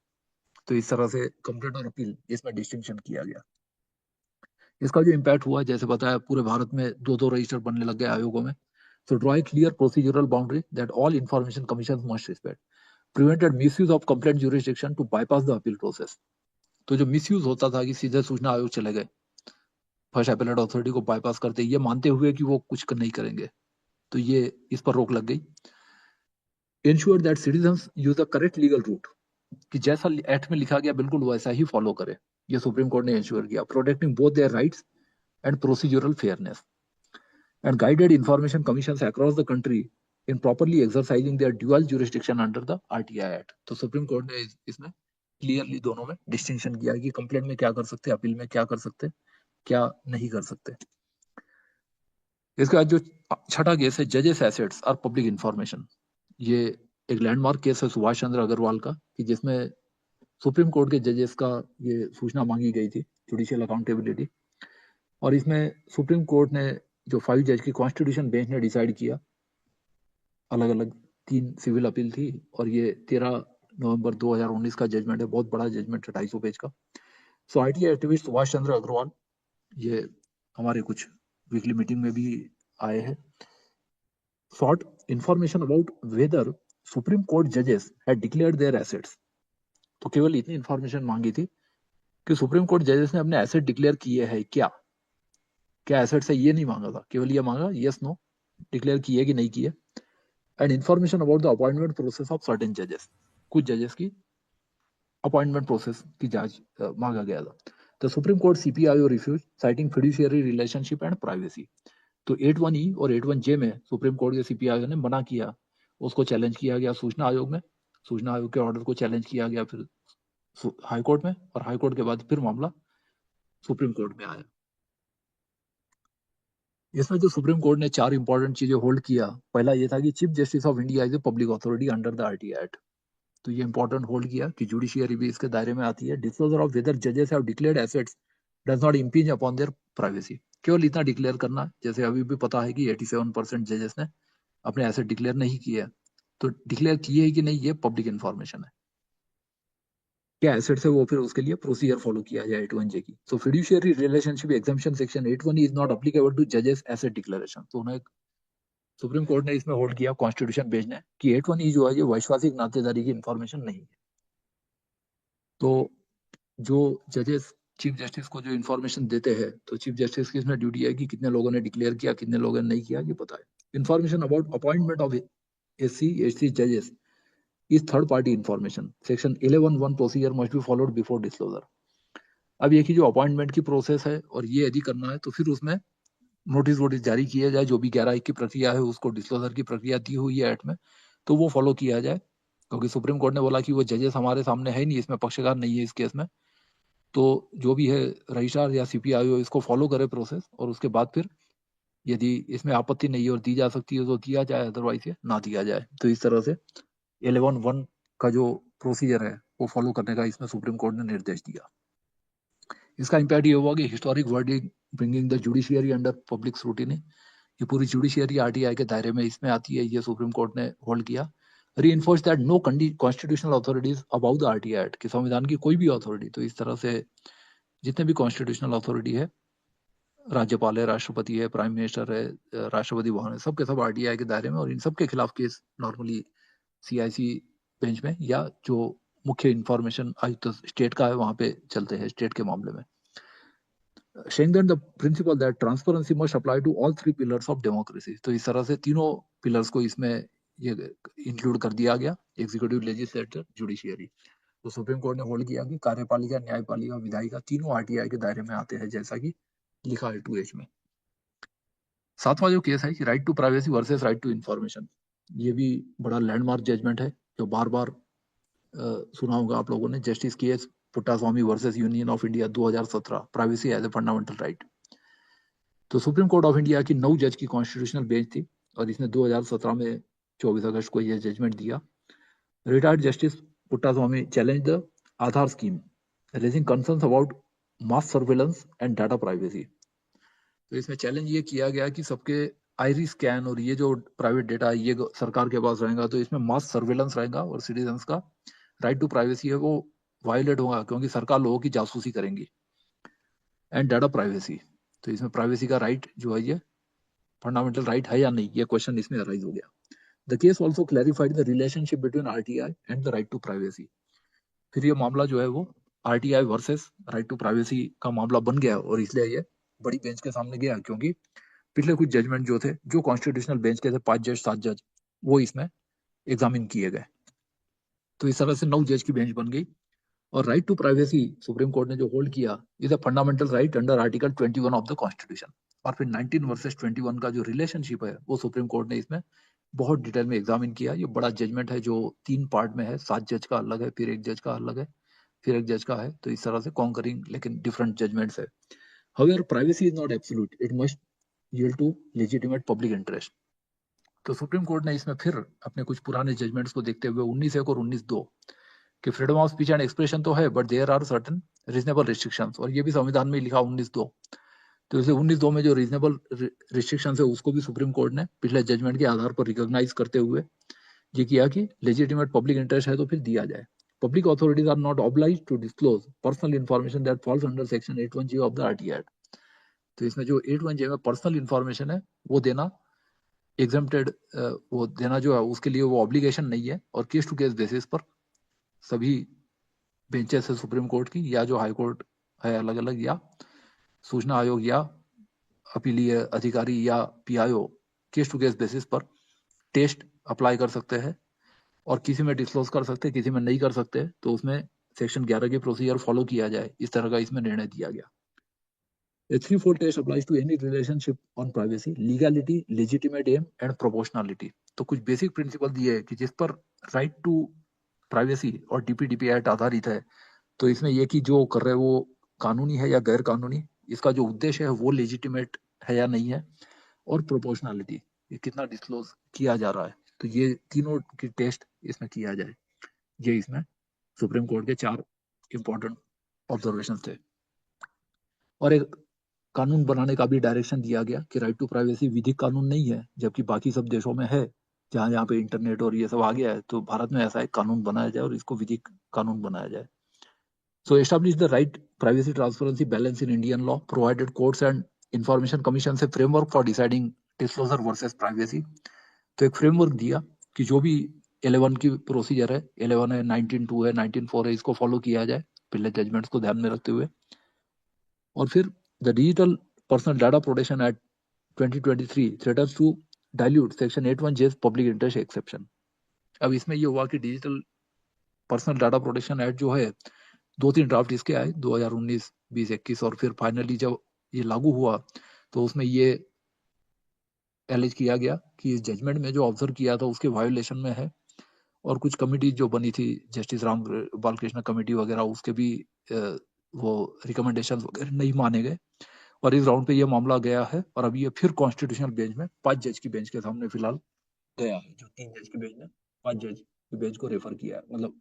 Speaker 1: तो इस तरह से कंप्लेंट और अपील इसमें डिस्टिंक्शन किया गया। इसका जो इम्पैक्ट हुआ, जैसे बताया, पूरे भारत में 2-2 रजिस्टर बनने लग गए आयोगों में। So draw a clear procedural boundary that all information commissions must respect। Prevented misuse of complaint jurisdiction to bypass the appeal process। तो जो मिसयूज होता था कि सीधे सूचना आयोग चले गए, फर्स्ट एपेलेट अथॉरिटी को बाईपास करते, ये मानते हुए कि वो कुछ नहीं करेंगे, तो ये इस पर रोक लग गई। Ensure that citizens use the correct legal route, कि जैसा एक्ट में लिखा गया बिल्कुल वैसा ही फॉलो करे, ये सुप्रीम कोर्ट ने इंश्योर किया। Protecting both their rights and procedural fairness. and guided information commissions across the country in properly exercising their dual jurisdiction under the RTI Act. तो सुप्रीम कोर्ट ने इसमें क्लियरली दोनों में distinction किया कि complaint में क्या कर सकते हैं, अपील में क्या कर सकते हैं, क्या नहीं कर सकते। इसके बाद जो छठा केस है, जजेस एसेट्स और पब्लिक इंफॉर्मेशन। ये एक लैंडमार्क केस है सुभाष चंद्र अग्रवाल का, कि जिसमें सुप्रीम कोर्ट के जजेस का ये सूचना मांगी गई थी, जुडिशियल अकाउंटेबिलिटी। और इसमें सुप्रीम कोर्ट ने जो 5 जज की कॉन्स्टिट्यूशन बेंच ने डिसाइड किया, अलग अलग 3 सिविल अपील थी, और ये 13 नवंबर 2019 का जजमेंट है, बहुत बड़ा जजमेंट है, 250 पेज का। सो आईटी एक्टिविस्ट सुभाष चंद्र अग्रवाल ये हमारे कुछ वीकली मीटिंग में भी आए हैं। sought information about whether Supreme Court judges had declared their assets। तो केवल इतनी इंफॉर्मेशन मांगी थी कि सुप्रीम कोर्ट जजेस ने अपने एसेट डिक्लेयर किए हैं क्या, क्या एसेट्स है, ये नहीं मांगा था, केवल ये मांगा यस नो डिक्लेयर किए कि नहीं किए। And information about the appointment process of certain जजेस, कुछ जजेस की अपॉइंटमेंट प्रोसेस की जांच मांगा गया था। The supreme court CPIO refuse citing fiduciary relationship and privacy. तो 81E और 81J में सुप्रीम कोर्ट के CPIO ने मना किया, उसको चैलेंज किया गया सूचना आयोग में, सूचना आयोग के ऑर्डर को चैलेंज किया गया फिर हाई कोर्ट में, और हाई कोर्ट के बाद फिर मामला सुप्रीम कोर्ट में आया। इसमें जो सुप्रीम कोर्ट ने 4 इंपॉर्टेंट चीजें होल्ड किया, पहला ये था कि chief justice of India is a public authority under the RTI act. तो ये इंपॉर्टेंट होल्ड किया कि जुडिशियरी भी इसके दायरे में आती है। डिस्क्लोजर ऑफ वेदर जजेस have declared assets does not impinge upon their privacy. केवल इतना डिक्लेयर करना, जैसे अभी भी पता है कि 87% जजेस ने अपने एसेट डिक्लेयर नहीं किए, तो डिक्लेयर किए है कि नहीं ये पब्लिक इंफॉर्मेशन है, क्या एसेट्स है वो फिर उसके लिए प्रोसीजर फॉलो किया जाए 81J की। So fiduciary relationship exemption section 81 is not applicable to जजेस एसेट डिक्लेरेशन। तो उन्हें सुप्रीम कोर्ट ने इसमें होल्ड किया कॉन्स्टिट्यूशन बेंच ने कि 81E जो है ये वैश्वासिक नातेदारी की इंफॉर्मेशन नहीं है। तो जो जजेस चीफ जस्टिस को जो इन्फॉर्मेशन देते हैं, तो चीफ जस्टिस की इसमें ड्यूटी है कि कितने लोगों ने डिक्लेयर किया, कितने लोगों ने नहीं किया, ये पता है। Information about appointment of SC/ST जजेस is third party information. Section 11(1) procedure must be followed before disclosure. अब ये कि जो अपॉइंटमेंट की प्रोसेस है और ये यदि करना है तो फिर उसमें नोटिस जारी किया जाए, जो भी 11(1) की प्रक्रिया है उसको डिस्क्लोजर की प्रक्रिया दी हुई है एक्ट में, तो वो फॉलो किया जाए। क्योंकि सुप्रीम कोर्ट ने बोला कि वो जजेस हमारे सामने है नहीं, इसमें पक्षकार नहीं है इस केस में, तो जो भी है रजिस्ट्रार या CPIO इसको फॉलो करे प्रोसेस, और उसके बाद फिर यदि इसमें आपत्ति नहीं है और दी जा सकती है तो दिया जाए, अदरवाइज ये ना दिया जाए। तो इस तरह से 11(1) का जो प्रोसीजर है वो फॉलो करने का इसमें सुप्रीम कोर्ट ने निर्देश दिया। इसका इम्पैक्ट ये हुआ कि historic wording bringing the judiciary under public scrutiny, ये पूरी जुडिशियरी RTI के दायरे में इसमें आती है, ये सुप्रीम कोर्ट ने होल्ड किया। Reinforce that no constitutional authorities about the RTI act, कि संविधान की कोई भी अथॉरिटी, तो इस तरह से जितने भी कॉन्स्टिट्यूशनल अथॉरिटी है, राज्यपाल है, राष्ट्रपति है, प्राइम मिनिस्टर है, राष्ट्रपति भवन है, सबके सब RTI के दायरे में, और इन सबके खिलाफ केस नॉर्मली CIC बेंच में या जो मुख्य इंफॉर्मेशन आयुक्त स्टेट का है वहां पे चलते हैं, स्टेट के मामले में। Strengthen the principle that transparency must apply to all 3 pillars of democracy। तो इस तरह से तीनों पिलर्स को इसमें ये इंक्लूड कर दिया गया, एग्जीक्यूटिव, लेजिस्लेचर, जुडिशियरी। तो सुप्रीम कोर्ट ने होल्ड किया कि कार्यपालिका, न्यायपालिका, विधायिका तीनों RTI के दायरे में आते हैं, जैसा कि लिखा है 2H में। 7वां जो केस है कि right to privacy versus right to information, ये भी बड़ा लैंडमार्क जजमेंट है जो बार बार सुना होगा आप लोगों ने। Justice KS Puttaswamy versus union of India 2017, privacy as a fundamental right. तो सुप्रीम कोर्ट ऑफ इंडिया की 9 जज की कॉन्स्टिट्यूशनल बेंच थी, और इसने 2017 में 24 अगस्त को यह जजमेंट दिया। Retired justice Puttaswamy challenge the Aadhaar scheme, raising concerns about mass surveillance and data privacy. तो इसमें चैलेंज ये किया गया कि सबके आईरी स्कैन और ये जो प्राइवेट डेटा है ये सरकार के पास रहेगा, तो इसमें मास सर्वेलेंस रहेगा और सिटीजन्स का राइट टू प्राइवेसी है वो वायलेट होगा, क्योंकि सरकार लोगों की जासूसी करेंगी। एंड डाटा प्राइवेसी, तो इसमें प्राइवेसी का राइट जो है ये फंडामेंटल राइट है या नहीं, ये क्वेश्चन इसमें अराइज हो गया। The case also clarified the relationship between RTI and the right to privacy. फिर ये मामला जो है वो RTI versus right to privacy का मामला बन गया, और इसलिए ये बड़ी बेंच के सामने गया, क्योंकि पिछले कुछ जजमेंट जो थे, जो कॉन्स्टिट्यूशनल बेंच के थे, 5 जज 7 जज, वो इसमें एग्जामिन किए गए। तो इस तरह से 9 जज की बेंच बन गई, और right to privacy supreme court ने जो होल्ड किया is a fundamental right under article 21 of the constitution. और फिर 19 वर्सेस 21 का जो रिलेशनशिप है वो सुप्रीम कोर्ट ने इसमें बहुत डिटेल में एग्जामिन किया। ये बड़ा जजमेंट है जो 3 पार्ट में है, 7 जज का अलग है, फिर एक जज का अलग है, फिर एक जज का है, तो इस तरह से कॉन्करिंग लेकिन डिफरेंट जजमेंट्स है। However privacy is not absolute, it must yield to legitimate public interest. तो सुप्रीम कोर्ट ने इसमें फिर अपने कुछ पुराने जजमेंट्स को देखते हुए 19(1) और 19(2) कि freedom of speech and expression तो है but there are certain reasonable restrictions, और ये भी संविधान में लिखा 19(2). तो इसे 19(2) में जो रीजनेबल रिस्ट्रिक्शंस है उसको भी सुप्रीम कोर्ट ने पिछले जजमेंट के आधार पर रिकॉग्नाइज करते हुए ये किया कि लेजिटिमेट पब्लिक इंटरेस्ट है तो फिर दिया जाए। Public authorities are not obliged to disclose personal information that falls under section 81J of the RTI act. तो इसमें जो 81J में पर्सनल इंफॉर्मेशन है वो देना एग्जम्प्टेड, वो देना जो है उसके लिए वो ऑब्लिगेशन नहीं है, और केस टू केस बेसिस पर सभी बेंचेस है सुप्रीम कोर्ट की या जो हाई कोर्ट है अलग अलग, या सूचना आयोग या अपीलीय अधिकारी या PIO case to case basis पर टेस्ट अप्लाई कर सकते हैं और किसी में डिस्क्लोज कर सकते हैं, किसी में नहीं कर सकते, तो उसमें सेक्शन 11 के प्रोसीजर फॉलो किया जाए, इस तरह का इसमें निर्णय दिया गया। A threefold test applies to any relationship on privacy: legality, legitimate aim and proportionality। तो कुछ बेसिक प्रिंसिपल दिए है कि जिस पर राइट टू प्राइवेसी और डीपीडीपी एक्ट आधारित है, तो इसमें ये कि जो कर रहे हैं वो कानूनी है या गैर कानूनी, इसका जो उद्देश्य है वो लेजिटिमेट है या नहीं है, और प्रोपोर्शनलिटी, ये कितना डिस्क्लोज किया जा रहा है, तो ये तीनों की टेस्ट इसमें किया जाए। ये इसमें सुप्रीम कोर्ट के 4 इंपॉर्टेंट ऑब्जर्वेशन थे। और एक कानून बनाने का भी डायरेक्शन दिया गया कि राइट टू प्राइवेसी विधिक कानून नहीं है, जबकि बाकी सब देशों में है, जहाँ जहाँ पे इंटरनेट और ये सब आ गया है, तो भारत में ऐसा एक कानून बनाया जाए और इसको विधिक कानून बनाया जाए। So establish the right privacy transparency balance in Indian law, provided courts and information commission से framework for deciding disclosure versus privacy. तो एक फ्रेमवर्क दिया कि जो भी 11 की प्रोसीजर है, 11 है, 19(2) है, 19(4) है, इसको फॉलो किया जाए पहले जजमेंट्स को ध्यान में रखते हुए। और फिर the digital personal data protection act 2023 threatens to dilute section 81J public interest exception. अब इसमें ये हुआ कि digital personal data protection act जो है, 2-3 ड्राफ्ट इसके आए 2019, 20, 21, और फिर फाइनली जब ये लागू हुआ तो उसमें ये एलिज किया गया कि इस जजमेंट में जो ऑब्जर्व किया था उसके वायोलेशन में है, और कुछ कमिटी जो बनी थी जस्टिस राम बालकृष्ण कमेटी वगैरह, उसके भी वो रिकमेंडेशंस वगैरह नहीं माने गए, और इस राउंड पे ये मामला गया है, और अभी ये फिर कॉन्स्टिट्यूशनल बेंच में 5 जज की बेंच के सामने फिलहाल गया है, जो 3 जज की बेंच ने 5 जज की बेंच को रेफर किया है, मतलब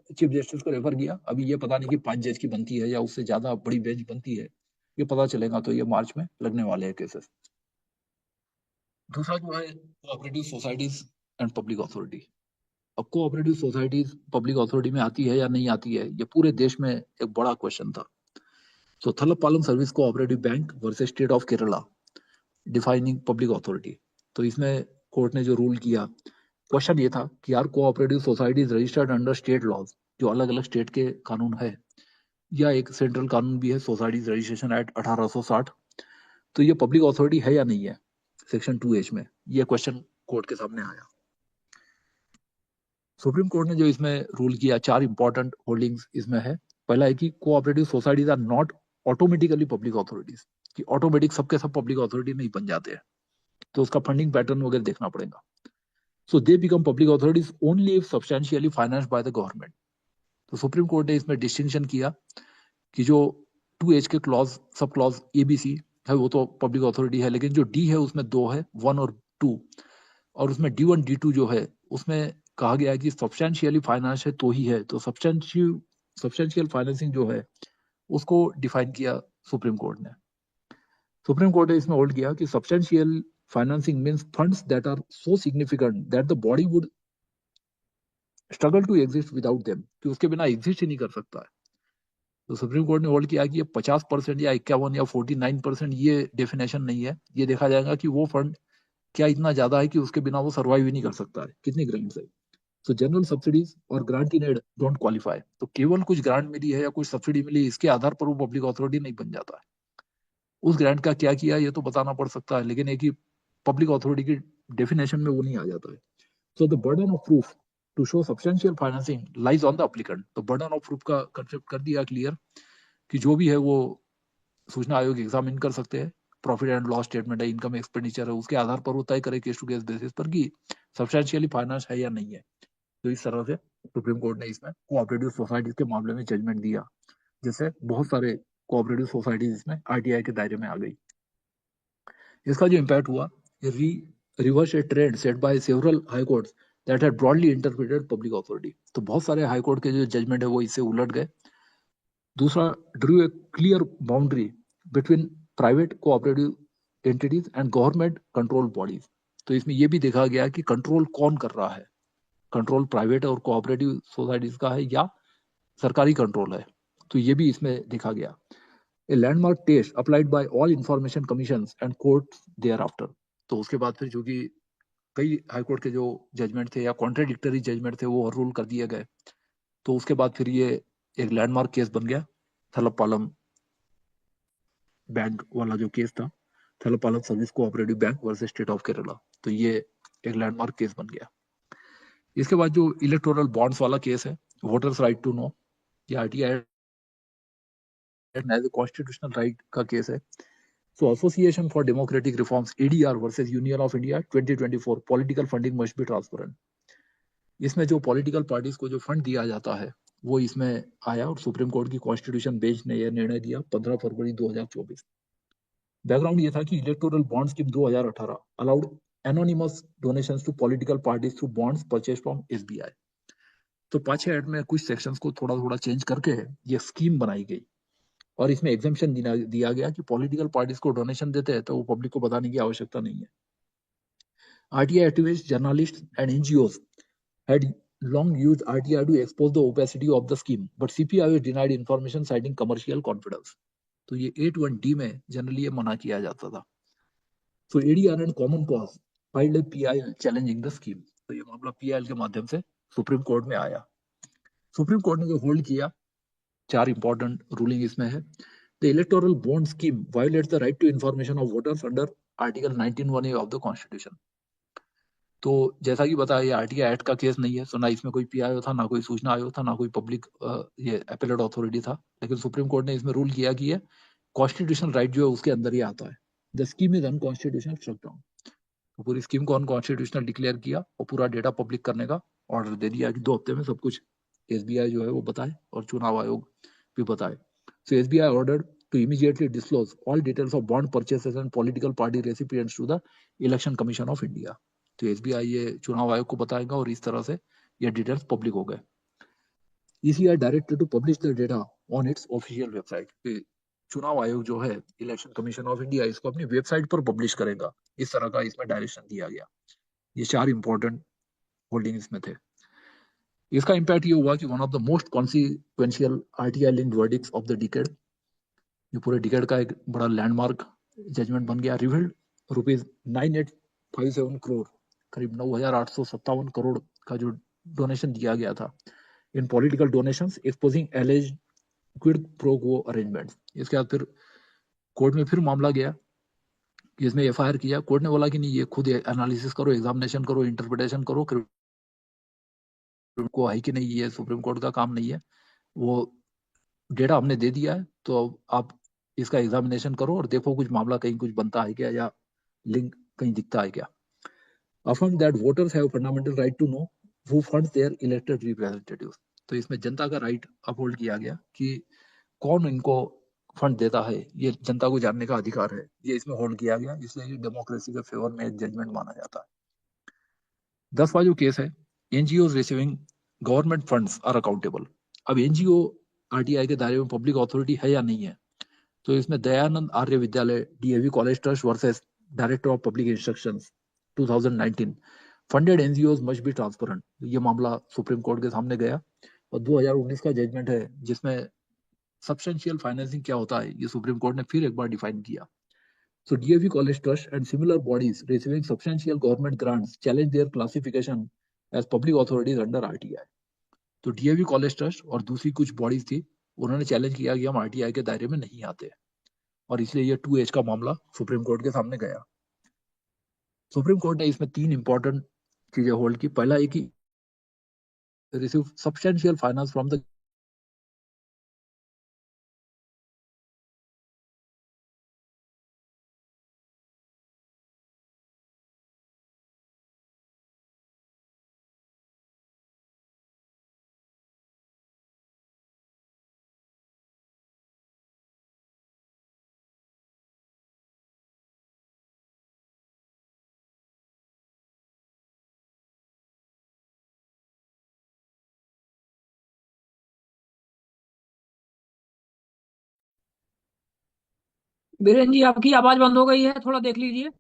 Speaker 1: चीफ जस्टिस को रेफर किया। अभी ये पता नहीं कि 5 जज की बनती है या उससे ज्यादा बड़ी बेंच बनती है, ये पता चलेगा, तो ये मार्च में लगने वाले हैं केसेस। दूसरा जो है cooperative societies and public authority. अब कोऑपरेटिव सोसाइटीज पब्लिक अथॉरिटी में आती है या नहीं आती है, ये पूरे देश में एक बड़ा क्वेश्चन था। तो Thalappalam service cooperative bank versus state of Kerala defining public authority. तो इसमें कोर्ट ने जो रूल किया, क्वेश्चन ये था कि यार cooperative societies registered under state laws, जो अलग अलग स्टेट के कानून है, या एक सेंट्रल कानून भी है सोसाइटीज रजिस्ट्रेशन एक्ट 1860, तो ये पब्लिक अथॉरिटी है या नहीं है सेक्शन 2H में, ये क्वेश्चन कोर्ट के सामने आया। सुप्रीम कोर्ट ने जो इसमें रूल किया, 4 इंपॉर्टेंट होल्डिंग्स इसमें है। पहला है कि cooperative societies are not automatically public authorities, कि ऑटोमेटिक सबके सब पब्लिक अथॉरिटी नहीं बन जाते हैं, तो उसका फंडिंग पैटर्न वगैरह देखना पड़ेगा। So they become public authorities only if substantially financed by the government. तो सुप्रीम कोर्ट ने इसमें डिस्टिंक्शन किया कि जो 2H के क्लॉज सब क्लॉज ABC है वो तो पब्लिक अथॉरिटी है, लेकिन जो D है उसमें 2 है, 1 और 2, और उसमें D1 D2 जो है उसमें कहा गया है कि सब्सटेंशियली फाइनेंस है तो ही है, तो सब्सटेंशियल फाइनेंसिंग जो है उसको डिफाइन किया सुप्रीम कोर्ट ने। सुप्रीम कोर्ट ने इसमें होल्ड किया कि substantial financing means funds that are so significant that the body would struggle to exist without them, कि उसके बिना एग्जिस्ट ही नहीं कर सकता है। तो सुप्रीम कोर्ट ने होल्ड किया कि ये 50% या 51 या 49% ये डेफिनेशन नहीं है, ये देखा जाएगा कि वो फंड क्या इतना ज्यादा है कि उसके बिना वो सर्वाइव ही नहीं कर सकता है, कितनी ग्रांट्स है। सो जनरल सब्सिडीज और grant in aid don't qualify, तो केवल कुछ ग्रांट मिली है या कुछ सब्सिडी मिली इसके आधार पर वो पब्लिक अथॉरिटी नहीं बन जाता है। उस ग्रांट का क्या किया ये तो बताना पड़ सकता है, लेकिन एक ही पब्लिक अथॉरिटी की डेफिनेशन में वो नहीं आ जाता है। So the burden of proof to show substantial financing lies on the applicant. तो बर्डन ऑफ प्रूफ का कंसेप्ट कर दिया क्लियर कि जो भी है वो सूचना आयोग एग्जामिन कर सकते हैं, प्रॉफिट एंड लॉस स्टेटमेंट है, इनकम एक्सपेंडिचर है, उसके आधार पर वो तय करे केस टू केस बेसिस पर कि सब्सटेंशियली फाइनेंस है या नहीं है। तो इस तरह से सुप्रीम कोर्ट ने इसमें कोऑपरेटिव सोसाइटीज के मामले में जजमेंट दिया, जिससे बहुत सारे कोऑपरेटिव सोसाइटीज इसमें आरटीआई के दायरे में आ गई। इसका जो इम्पैक्ट हुआ, reverse A trend set by several high courts that had broadly interpreted public authority. तो बहुत सारे हाई कोर्ट के जो जजमेंट है वो इससे उलट गए। दूसरा, Drew A clear boundary between private cooperative entities and government control bodies. तो इसमें यह भी देखा गया कि कंट्रोल कौन कर रहा है, कंट्रोल प्राइवेट और कोऑपरेटिव सोसाइटीज का है या सरकारी कंट्रोल है। तो ये भी इसमें देखा गया। A landmark test applied by all information commissions and courts thereafter. तो उसके बाद फिर जो कि कई हाईकोर्ट के जो जजमेंट थे या कॉन्ट्राडिक्टरी जजमेंट थे वो रूल कर दिए गए। तो उसके बाद फिर ये एक लैंडमार्क केस बन गया, थलपालम बैंक वाला जो केस था, Thalappalam service cooperative bank versus state of Kerala. तो ये एक लैंडमार्क केस बन गया। इसके बाद जो इलेक्टोरल बॉन्ड्स वाला केस है, वोटर्स राइट टू नो, ये RTI as a constitutional right का केस है। So Association for democratic Reforms ADR versus union of India 2024, political funding must be transparent. इसमें जो पॉलिटिकल पार्टीज को जो फंड दिया जाता है वो इसमें आया और सुप्रीम कोर्ट की कॉन्स्टिट्यूशन बेंच ने यह निर्णय दिया 15 फरवरी 2024। बैकग्राउंड ये था कि electoral bond scheme 2018 allowed anonymous donations to political parties through bonds purchase from SBI. तो पांचवें एक्ट में कुछ सेक्शंस को थोड़ा थोड़ा चेंज करके ये स्कीम बनाई गई और इसमें एग्जेम्पशन दिया गया कि पॉलिटिकल पार्टीज को डोनेशन देते हैं तो वो पब्लिक को बताने की आवश्यकता नहीं है। RTI activist, journalist and NGOs had long used RTI to expose the opacity of the scheme, but CPIO denied information citing commercial confidence. तो ये 81D में जनरली ये मना किया जाता था। So ADR and Common Cause filed a PIL challenging the scheme. तो ये मामला PIL के माध्यम से सुप्रीम कोर्ट में आया। सुप्रीम कोर्ट ने जो होल्ड किया, चार इंपॉर्टेंट रूलिंग इसमें है। The electoral bond scheme violates the right to information of voters under Article 19(1)(a) of the Constitution. तो जैसा कि बताया, ये आरटीआई एक्ट का केस नहीं है, तो ना इसमें कोई पीआईओ था, ना कोई सूचना आयोग था, ना कोई पब्लिक ये एपेलेट अथॉरिटी था। लेकिन सुप्रीम कोर्ट ने इसमें रूल किया कि ये कॉन्स्टिट्यूशनल राइट जो है उसके अंदर ही आता है। The scheme is unconstitutional shut down. तो पूरी स्कीम को अनकॉन्स्टिट्यूशनल डिक्लेयर किया और पूरा डेटा पब्लिक करने का ऑर्डर दे दिया कि 2 हफ्ते में सब कुछ एसबीआई जो है वो बताए और चुनाव आयोग भी बताए। So SBI ordered to immediately disclose all details of bond purchases and political party recipients to the Election Commission of India. तो एसबीआई ये चुनाव आयोग को बताएगा और इस तरह से ये डिटेल्स पब्लिक हो गए। ECI directed to publish the data on its official website. चुनाव आयोग जो है, इलेक्शन कमीशन ऑफ इंडिया, इसको अपनी वेबसाइट पर पब्लिश करेगा। इस तरह का इसमें डायरेक्शन दिया गया। ये चार इंपॉर्टेंट होल्डिंग इसमें थे। इसका इंपैक्ट ये हुआ कि one of the most consequential RTI linked verdicts of the decade, ये पूरे डिकेड का एक बड़ा लैंडमार्क जजमेंट बन गया। रिवील्ड ₹9857 करोड़, करीब 9,857 करोड़ का जो डोनेशन दिया गया था इन political donations exposing एलिज्ड quid pro quo arrangements. इसके बाद फिर कोर्ट में फिर मामला गया कि इसमें एफआईआर किया। कोर्ट ने बोला कि नहीं, ये खुद एनालिसिस करो, एग्जामिनेशन करो, इंटरप्रिटेशन करो, को है कि नहीं, ये सुप्रीम कोर्ट का काम नहीं है। वो डेटा हमने दे दिया है, तो आप इसका एग्जामिनेशन करो और देखो कुछ मामला कहीं कुछ बनता है क्या या लिंक कहीं दिखता है क्या। Affirm that voters have fundamental right to know who funds their elected representatives. तो इसमें जनता का राइट अपहोल्ड किया गया कि कौन इनको फंड देता है, ये जनता को जानने का अधिकार है, ये इसमें होल्ड किया गया। इसलिए ये डेमोक्रेसी के फेवर में एक जजमेंट माना जाता है। 10वां जो केस है, NGO receiving government funds are accountable. अब एनजीओ आरटीआई के दायरे में पब्लिक अथॉरिटी है या नहीं है। तो इसमें दयानंद आर्य विद्यालय DAV college trust versus director of public instructions 2019, funded NGOs must be transparent. ये मामला सुप्रीम कोर्ट के सामने गया और 2019 का जजमेंट है जिसमें सब्सटेंशियल फाइनेंसिंग क्या होता है ये सुप्रीम कोर्ट ने फिर एक बार डिफाइन किया। So DAV College Trust and similar bodies receiving substantial government grants challenge their classification as public authorities under RTI. तो DAV College Trust और दूसरी कुछ बॉडीज थी, उन्होंने चैलेंज किया कि हम आरटीआई के दायरे में नहीं आते और इसलिए ये 2H का मामला सुप्रीम कोर्ट के सामने गया। सुप्रीम कोर्ट ने इसमें 3 इंपॉर्टेंट चीजें होल्ड की। पहला एक ही receive substantial finance from the
Speaker 2: Biren जी, आपकी आवाज बंद हो गई है, थोड़ा देख लीजिए।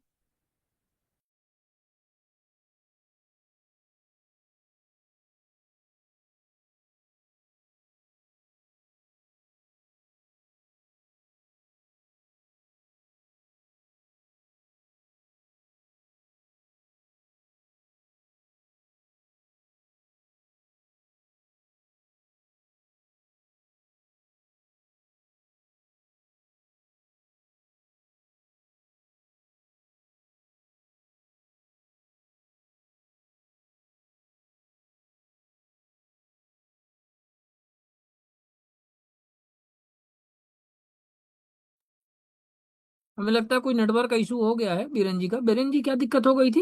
Speaker 2: हमें लगता है कोई नेटवर्क का इशू हो गया है बीरेन जी का। बीरेन जी, क्या दिक्कत हो गई थी?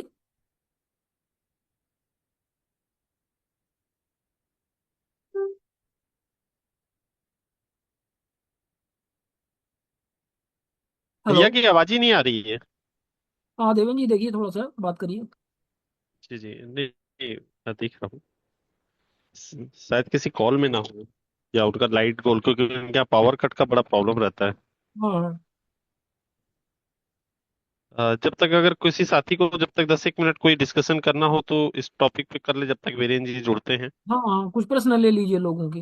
Speaker 2: हेलो।
Speaker 3: भैया की आवाज ही नहीं आ रही है।
Speaker 2: हाँ देवेन जी, देखिए थोड़ा सा बात करिए।
Speaker 3: जी जी, नहीं नहीं, मैं देख रहा हूँ। शायद किसी कॉल में ना हो, या उनका लाइट गोल, क्योंकि उनके यहाँ पावर कट का बड़ा प्रॉब्लम रहता है।
Speaker 2: हाँ हाँ।
Speaker 3: जब तक अगर किसी साथी को जब तक 10 एक मिनट कोई डिस्कशन करना हो तो इस टॉपिक पे कर ले, जब तक वीरेन जी जुड़ते हैं।
Speaker 2: हाँ हाँ, कुछ प्रश्न ले लीजिए लोगों की।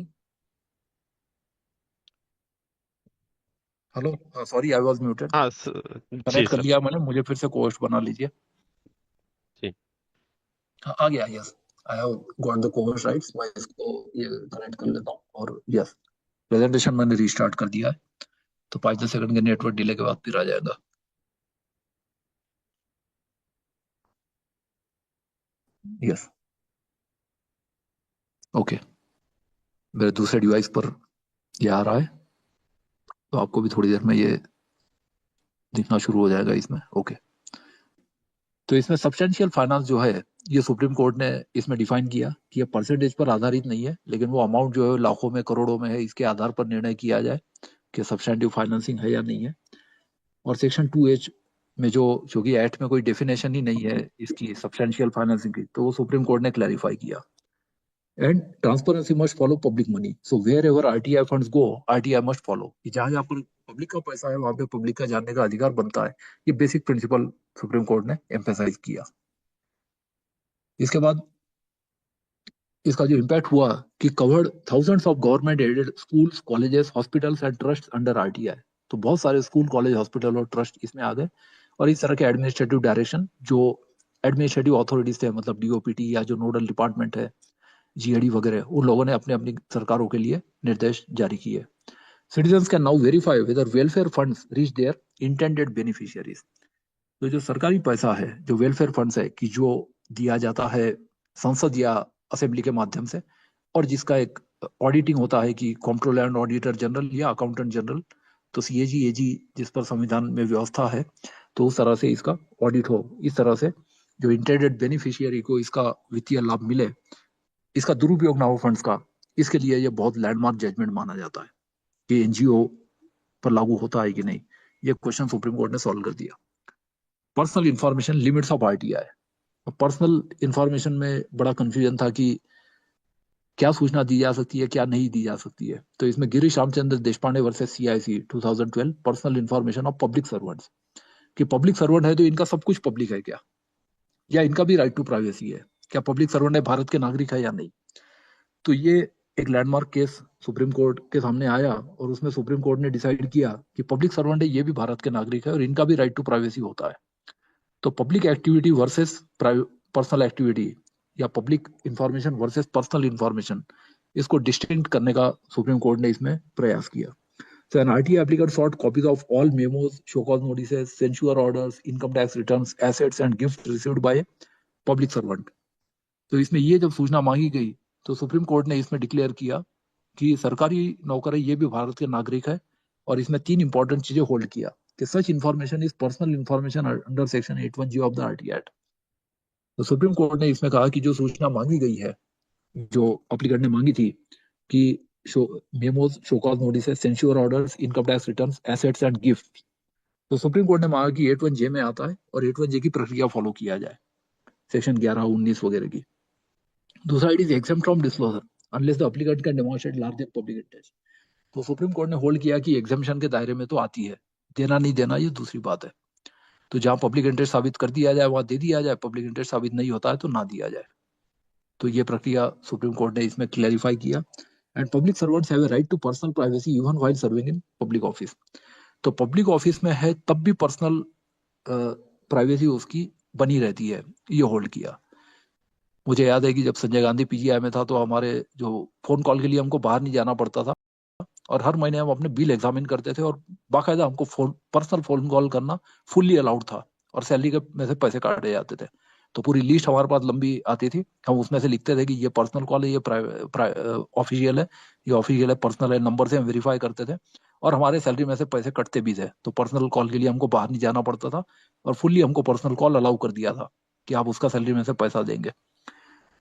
Speaker 1: Hello, sorry I was muted.
Speaker 3: हाँ जी
Speaker 1: कनेक्ट कर
Speaker 3: सर।
Speaker 1: लिया मैंने, मुझे फिर से कोहोस्ट बना लीजिए।
Speaker 3: जी।
Speaker 1: हाँ, आ गया। Yes, I have got the co-host rights. मैं इसको ये कनेक्ट कर लेता हूँ और यस, प्रेजेंटेशन मैंने रीस्टार्ट कर दिया है। तो 5-10 सेकंड के नेटवर्क डिले के बाद फिर आ जाएगा। Yes, okay. मेरे दूसरे डिवाइस पर ये आ रहा है, तो आपको भी थोड़ी देर में ये दिखना शुरू हो जाएगा इसमें। ओके। तो इसमें सब्सटेंशियल फाइनेंस जो है, ये सुप्रीम कोर्ट ने इसमें डिफाइन किया कि ये परसेंटेज पर आधारित नहीं है, लेकिन वो अमाउंट जो है लाखों में करोड़ों में है, इसके आधार पर निर्णय किया जाए कि सब्सटेंटिव फाइनेंसिंग है या नहीं है। और सेक्शन 2H में जो क्योंकि एक्ट में कोई डेफिनेशन ही नहीं है इसकी सब्सटेंशियल फाइनेंसिंग की, तो वो सुप्रीम कोर्ट ने क्लैरिफाई किया। And transparency must follow public money, so wherever RTI funds go, RTI must follow. कि जहां जहां पर पब्लिक का पैसा है वहां पे पब्लिक का जानने का अधिकार बनता है। ये बेसिक प्रिंसिपल सुप्रीम कोर्ट ने एम्फेसाइज किया। इसके बाद इसका जो इम्पैक्ट हुआ कि covered thousands of government aided schools, colleges, hospitals and trust under RTI. तो बहुत सारे स्कूल, कॉलेज, हॉस्पिटल और ट्रस्ट इसमें आ गए। और इस तरह के एडमिनिस्ट्रेटिव डायरेक्शन जो एडमिनिस्ट्रेटिव अथॉरिटीज थे, मतलब डीओपीटी या जो नोडल डिपार्टमेंट है, जीएडी वगैरह, उन लोगों ने अपने अपनी सरकारों के लिए निर्देश जारी किए। Citizens can now verify whether welfare funds reach their intended beneficiaries. तो जो सरकारी पैसा है, जो वेलफेयर फंड्स है, कि जो दिया जाता है संसद या असेंबली के माध्यम से, और जिसका एक ऑडिटिंग होता है कि कंट्रोलर एंड ऑडिटर जनरल या अकाउंटेंट जनरल, तो सीएजी एजी जिस पर संविधान में व्यवस्था है, तो उस तरह से इसका ऑडिट हो। इस तरह से जो इंटेंडेड बेनिफिशियरी को इसका वित्तीय लाभ मिले, इसका दुरुपयोग ना हो फंड्स का, इसके लिए ये बहुत लैंडमार्क जजमेंट माना जाता है कि एनजीओ पर लागू होता है कि नहीं। ये क्वेश्चन सुप्रीम कोर्ट ने सॉल्व कर दिया। Personal information limits of RTI. Personal information में बड़ा कंफ्यूजन था कि क्या सूचना दी जा सकती है, क्या नहीं दी जा सकती है। तो इसमें Girish Ramchandra Deshpande versus CIC 2012, personal information of public servants, कि पब्लिक सर्वेंट है तो इनका सब कुछ पब्लिक है क्या, या इनका भी राइट टू प्राइवेसी है, क्या पब्लिक सर्वेंट है, भारत के नागरिक है या नहीं। तो ये एक लैंडमार्क केस सुप्रीम कोर्ट के सामने आया, और उसमें सुप्रीम कोर्ट ने डिसाइड किया कि पब्लिक सर्वेंट है, ये भी भारत के नागरिक है और इनका भी राइट टू प्राइवेसी होता है। तो public activity versus personal activity, या public information versus personal information, इसको डिस्टिंक्ट करने का सुप्रीम कोर्ट ने इसमें प्रयास किया। So an RTA applicant sought copies of all memos, show cause notices, censure orders, income tax returns, assets and gifts received by a public servant. तो इसमें ये जब सूचना मांगी गई, तो सुप्रीम कोर्ट ने इसमें डिक्लेयर किया कि सरकारी नौकर है, ये भी भारत के नागरिक है, और इसमें 3 इंपॉर्टेंट चीजें होल्ड किया कि सच information is personal information under section 81G of the RTI act. तो सुप्रीम कोर्ट ने इसमें कहा कि जो सूचना मांगी गई है, जो अप्लीकेंट ने मांगी थी कि memos, show cause notice, censure orders, income tax returns, assets and gift, तो सुप्रीम कोर्ट ने मांगा कि 81J में आता है और 81J की प्रक्रिया फॉलो किया जाए, सेक्शन 11, 19 वगैरह की। दूसरा, it is exempt from disclosure unless the applicant can demonstrate large public interest. तो सुप्रीम कोर्ट ने होल्ड किया कि एग्जामिशन के दायरे में तो आती है, देना नहीं देना ये दूसरी बात है। तो जहां पब्लिक इंटरेस्ट साबित कर दिया जाए वहां दे दिया जाए, पब्लिक इंटरेस्ट साबित नहीं होता है तो ना दिया जाए। तो ये प्रक्रिया सुप्रीम कोर्ट ने इसमें क्लैरिफाई किया। And public servants have a right to personal privacy even while serving in public office. तो पब्लिक ऑफिस में है तब भी पर्सनल प्राइवेसी उसकी बनी रहती है, ये होल्ड किया। मुझे याद है कि जब संजय गांधी पीजीआई में था तो हमारे जो फोन कॉल के लिए हमको बाहर नहीं जाना पड़ता था, और हर महीने हम अपने बिल एग्जामिन करते थे, और बाकायदा हमको पर्सनल फोन कॉल करना फुल्ली अलाउड था, और सैलरी के में से पैसे काटे जाते थे। तो पूरी लिस्ट हमारे पास लंबी आती थी, हम उसमें से लिखते थे कि ये पर्सनल कॉल है, ये ऑफिशियल है, ये ऑफिशियल है, पर्सनल है, नंबर से हम वेरीफाई करते थे, और हमारे सैलरी में से पैसे कटते भी थे। तो पर्सनल कॉल के लिए हमको बाहर नहीं जाना पड़ता था, और फुल्ली हमको पर्सनल कॉल अलाउ कर दिया था कि आप उसका सैलरी में से पैसा देंगे।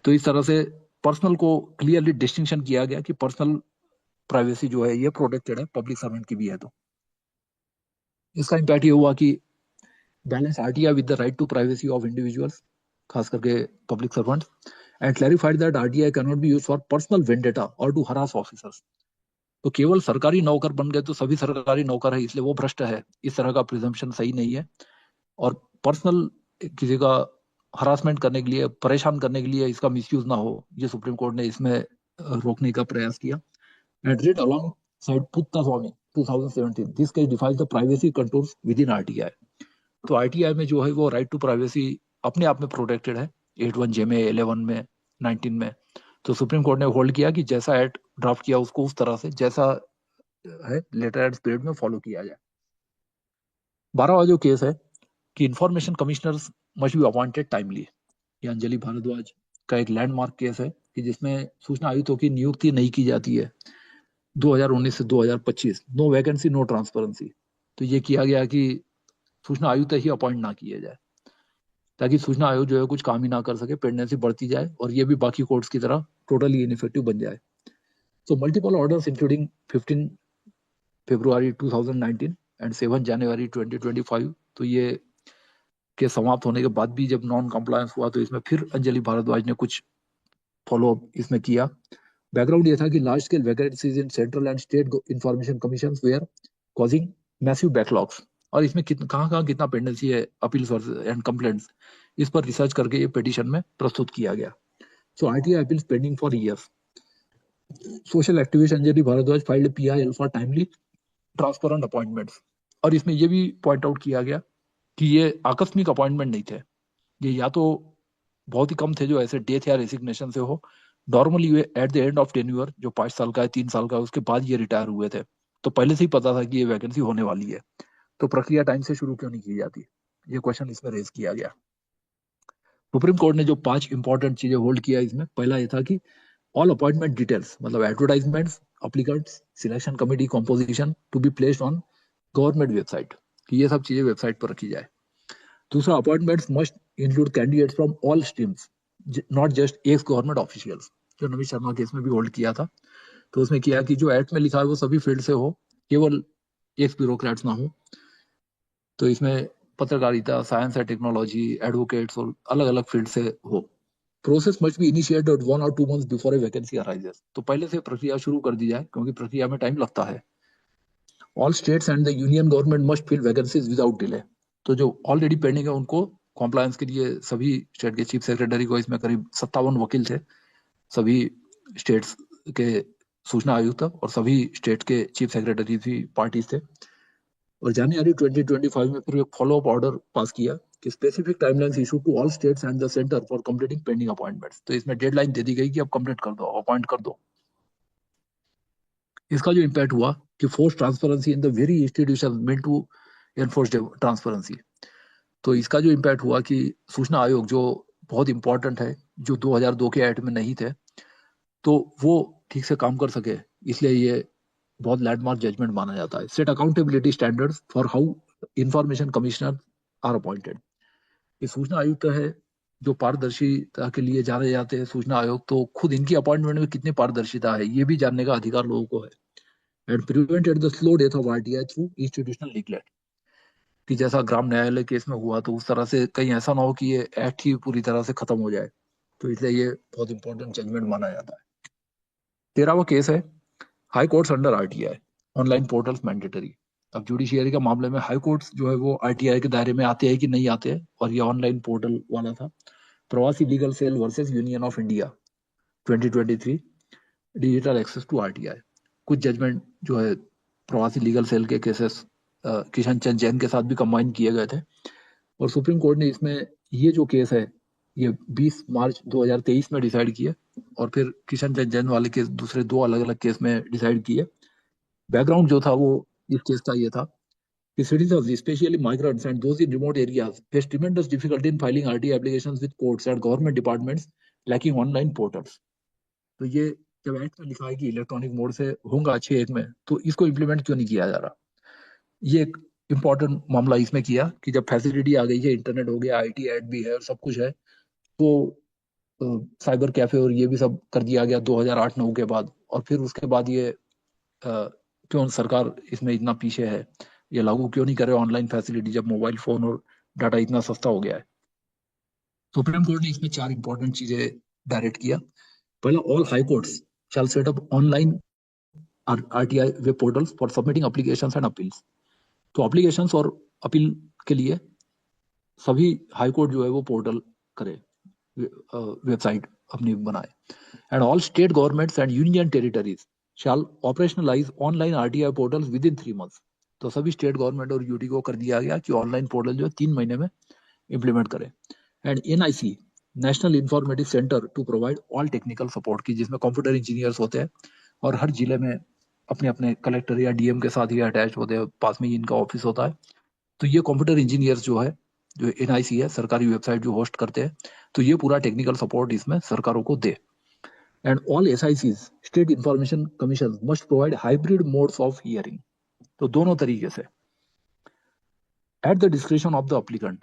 Speaker 1: तो इस तरह से पर्सनल को क्लियरली डिस्टिंक्शन किया गया कि पर्सनल प्राइवेसी जो है ये प्रोटेक्टेड है, पब्लिक सर्वेंट की भी है। तो इसका इम्पैक्ट ये हुआ कि balance RTI with the right to privacy of individuals, खास करके public servants, and clarified that RTI can not be used for personal vendetta और टू हरास ऑफिसर्स। तो केवल सरकारी नौकर बन गए तो सभी सरकारी नौकर है इसलिए वो भ्रष्ट है, इस तरह का प्रिजम्पशन सही नहीं है। और पर्सनल किसी का हरासमेंट करने के लिए, परेशान करने के लिए इसका मिसयूज ना हो, ये सुप्रीम कोर्ट ने इसमें रोकने का प्रयास किया। And read alongside Puttaswamy 2017. This case defines the privacy controls within RTI. तो RTI में जो है वो राइट टू प्राइवेसी अपने आप में प्रोटेक्टेड है, 81J में, 11 में, 19 में। तो सुप्रीम कोर्ट ने होल्ड किया कि जैसा एक्ट ड्राफ्ट किया उसको उस तरह से जैसा है लेटर एंड स्पिरिट में फॉलो किया जाए। 12वां जो केस है कि information commissioners must be appointed timely, ये अंजलि भारद्वाज का एक लैंडमार्क केस है कि जिसमें सूचना आयुक्तों की नियुक्ति नहीं की जाती है 2019 से 2025, नो वैकेंसी नो ट्रांसपेरेंसी। तो ये किया गया कि सूचना आयुक्त ही अपॉइंट ना किए जाए, ताकि सूचना आयोग जो है कुछ काम ही ना कर सके, पेंडेंसी बढ़ती जाए और ये भी बाकी कोर्ट्स की तरह टोटली इनइफेक्टिव बन जाए। So multiple orders including 15 February 2019 and 7 जनवरी 2025, तो ये के समाप्त होने के बाद भी जब नॉन कंप्लायंस हुआ तो इसमें फिर अंजलि भारद्वाज ने कुछ फॉलो अप इसमें किया। बैकग्राउंड ये था कि large scale vacancies in central and state information commission were causing massive backlogs, और इसमें कहाँ कितना पेंडेंसी है अपील्स एंड कंप्लेंट्स, इस पर रिसर्च करके ये पिटीशन में प्रस्तुत किया गया। So RTI appeals pending for years. Social activist Anjali Bhardwaj filed PIL for timely transparent appointments, और इसमें यह भी पॉइंट आउट किया गया कि ये आकस्मिक अपॉइंटमेंट नहीं थे, ये या तो बहुत ही कम थे जो ऐसे डेथ या रेसिग्नेशन से हो, normally way at the end of tenure, जो 5 साल का है, 3 साल का है, उसके बाद ये रिटायर हुए थे, तो पहले से ही पता था कि ये वैकेंसी होने वाली है, तो प्रक्रिया टाइम से शुरू क्यों नहीं की जाती, ये क्वेश्चन इसमें रेज किया गया। सुप्रीम कोर्ट ने जो 5 इंपॉर्टेंट चीजें होल्ड किया इसमें, पहला ये था कि ऑल अपॉइंटमेंट डिटेल्स, मतलब advertisements, applicants, selection committee composition to be placed on government website, कि ये सब चीजें वेबसाइट पर रखी जाए। दूसरा, appointments must include candidates from all streams, not just ex government officials, जो नवीन शर्मा केस में भी होल्ड किया था। तो उसमें किया कि जो एक्ट में लिखा है वो सभी फील्ड से हो, केवल एक्स ब्यूरोक्रेट्स ना हो। तो इसमें पत्रकारिता, साइंस एंड टेक्नोलॉजी, एडवोकेट्स और अलग अलग फील्ड से हो। Process must be initiated 1 or 2 months before A vacancy arises, तो पहले से प्रक्रिया शुरू कर दी जाए क्योंकि प्रक्रिया में टाइम लगता है। All states and the union government must fill vacancies without delay, तो जो ऑलरेडी पेंडिंग है उनको कॉम्प्लायंस के लिए सभी स्टेट के चीफ सेक्रेटरी को, इसमें करीब 57 वकील थे, सभी स्टेट्स के सूचना आयुक्त और सभी स्टेट के चीफ सेक्रेटरी भी पार्टीज थे। और जनवरी 2025 में फिर एक फॉलो अप ऑर्डर पास किया कि specific timelines issue to all states and the centre for completing pending appointments, तो इसमें डेडलाइन दे दी गई कि अब कंप्लीट कर दो, अपॉइंट कर दो। इसका जो इम्पैक्ट हुआ कि force transparency in the very institution meant to enforce transparency, तो इसका जो इम्पैक्ट हुआ कि सूचना आयोग जो बहुत इंपॉर्टेंट है, जो 2002 के एक्ट में नहीं थे, तो वो ठीक से काम कर सके, इसलिए ये बहुत लैंडमार्क जजमेंट माना जाता है। Set accountability standards for how information commissioner are appointed. ये सूचना आयुक्त है जो पारदर्शिता के लिए जाने जाते हैं सूचना आयोग, तो खुद इनकी अपॉइंटमेंट में कितनी पारदर्शिता है ये भी जानने का अधिकार लोगों को है। And prevented the slow death of RTI through institutional neglect, कि जैसा ग्राम न्यायालय केस में हुआ तो उस तरह से कहीं ऐसा ना हो कि ये एक्ट ही पूरी तरह से खत्म हो जाए, तो इसलिए ये बहुत इंपॉर्टेंट जजमेंट माना जाता है। 13वां केस है high courts under RTI, online portals mandatory. अब जुडिशियरी का मामले में हाई कोर्ट्स जो है वो आरटीआई के दायरे में आते हैं कि नहीं आते हैं, और ये ऑनलाइन पोर्टल वाला था। Pravasi legal cell versus union of India 2023, digital access to RTI. कुछ जजमेंट जो है प्रवासी लीगल सेल के केसेस किशन चंद जैन के साथ भी कंबाइन किए गए थे, और सुप्रीम कोर्ट ने इसमें ये जो केस है ये 20 मार्च 2023 में डिसाइड किया, और फिर किशन चंद जैन वाले केस दूसरे दो अलग अलग केस में डिसाइड किए। बैकग्राउंड जो था वो इस केस का ये था कि citizens, especially migrants and those in remote areas, face tremendous difficulty in filing RT applications with courts and government departments lacking online portals। तो ये जब एक्ट में लिखा है कि इलेक्ट्रॉनिक मोड से होगा 6(1) में, तो इसको इम्प्लीमेंट क्यों नहीं किया जा रहा? ये एक इम्पोर्टेंट मामला इसमें किया कि जब फैसिलिटी आ गई है, इंटरनेट हो गया, आईटी ऐड भी है और सब कुछ है, तो साइबर कैफे और ये भी सब कर दिया गया 2008-9 के बाद, और फिर उसके बाद ये क्यों सरकार इसमें इतना पीछे है, ये लागू क्यों नहीं करे ऑनलाइन फैसिलिटी जब मोबाइल फोन और डाटा इतना सस्ता हो गया है? सुप्रीम कोर्ट ने इसमें 4 इंपॉर्टेंट चीजें डायरेक्ट किया। पहला, all high courts shall set up online RTI web portals for submitting applications and appeals. तो एप्लीकेशंस और अपील के लिए सभी हाई कोर्ट जो है वो पोर्टल करे, वेबसाइट अपनी बनाए। And all state governments and union territories shall operationalize online RTI portals within 3 months। तो सभी स्टेट गवर्नमेंट और यूटी को कर दिया गया कि ऑनलाइन पोर्टल जो है 3 महीने में इम्प्लीमेंट करें। And NIC, national informative centre to provide all technical support, की जिसमें कंप्यूटर इंजीनियर्स होते हैं और हर जिले में अपने अपने कलेक्टर या डीएम के साथ ही अटैच होते हैं, पास में ही इनका ऑफिस होता है। तो ये कंप्यूटर इंजीनियर्स जो है, जो एनआईसी है, सरकारी वेबसाइट जो होस्ट करते हैं, तो ये पूरा टेक्निकल सपोर्ट इसमें सरकारों को दे। एंड ऑल एसआईसीज, state information commission, must provide hybrid modes of hearing. तो दोनों तरीके से at the discretion of the applicant,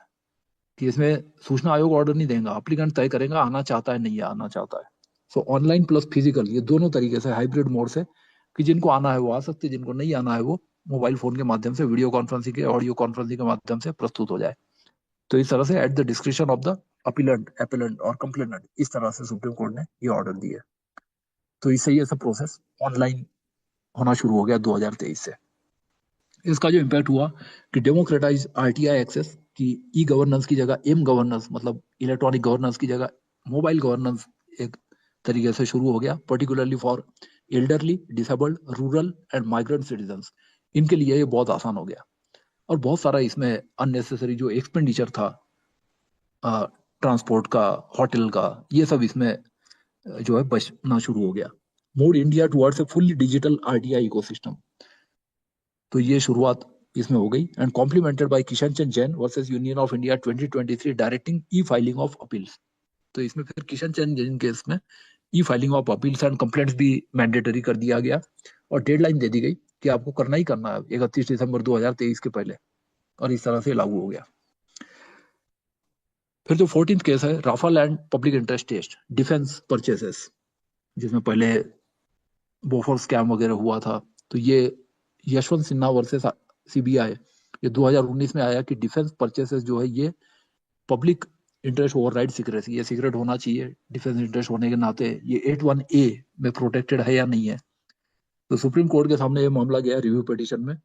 Speaker 1: कि इसमें सूचना आयोग ऑर्डर नहीं देगा, अप्लीकेंट तय करेगा आना चाहता है नहीं आना चाहता है। सो ऑनलाइन प्लस फिजिकल, ये दोनों तरीके से हाइब्रिड मोड से, कि जिनको आना है वो आ सकते, जिनको नहीं आना है वो मोबाइल फोन के माध्यम से, वीडियो कॉन्फ्रेंसिंग के, ऑडियो कॉन्फ्रेंसिंग के माध्यम से प्रस्तुत हो जाए। तो इस तरह से at the discretion of the appellant, appellant और कंप्लेनेंट, इस तरह से सुप्रीम कोर्ट ने ये ऑर्डर दिए। तो इससे ये सब प्रोसेस ऑनलाइन होना शुरू हो गया 2023 से। इसका जो इम्पैक्ट हुआ कि डेमोक्रेटाइज आरटीआई एक्सेस, की ई गवर्नेंस की जगह एम गवर्नेंस, मतलब इलेक्ट्रॉनिक गवर्नेंस की जगह मोबाइल गवर्नेंस एक तरीके से शुरू हो गया, particularly for elderly, disabled, rural and migrant citizens. इनके लिए ये बहुत आसान हो गया, और बहुत सारा इसमें अननेसेसरी जो एक्सपेंडिचर था ट्रांसपोर्ट का, होटल का, ये सब इसमें जो है बचना शुरू हो गया। Move India towards a fully digital RTI ecosystem, तो ये शुरुआत इसमें हो गई। And complemented by Kishan Chand Jain versus union of India 2023, directing e filing of appeals. तो इसमें फिर किशन चंद जैन केस में e filing of appeals and complaints भी मैंडेटरी कर दिया गया, और डेडलाइन दे दी गई कि आपको करना ही करना है 31 दिसंबर 2023 के पहले, और इस तरह से लागू हो गया। फिर जो 14th केस है, Rafale and public interest test defence purchases, जिसमें पहले बोफोर्स स्कैम वगैरह हुआ था। तो ये यशवंत सिन्हा वर्सेस सीबीआई, ये 2019 में आया कि डिफेंस परचेसेस जो है ये पब्लिक इंटरेस्ट ओवरराइड सीक्रेसी, ये सीक्रेट होना चाहिए डिफेंस इंटरेस्ट होने के नाते, ये 81A में प्रोटेक्टेड है या नहीं है। तो सुप्रीम कोर्ट के सामने ये मामला गया रिव्यू पिटीशन में,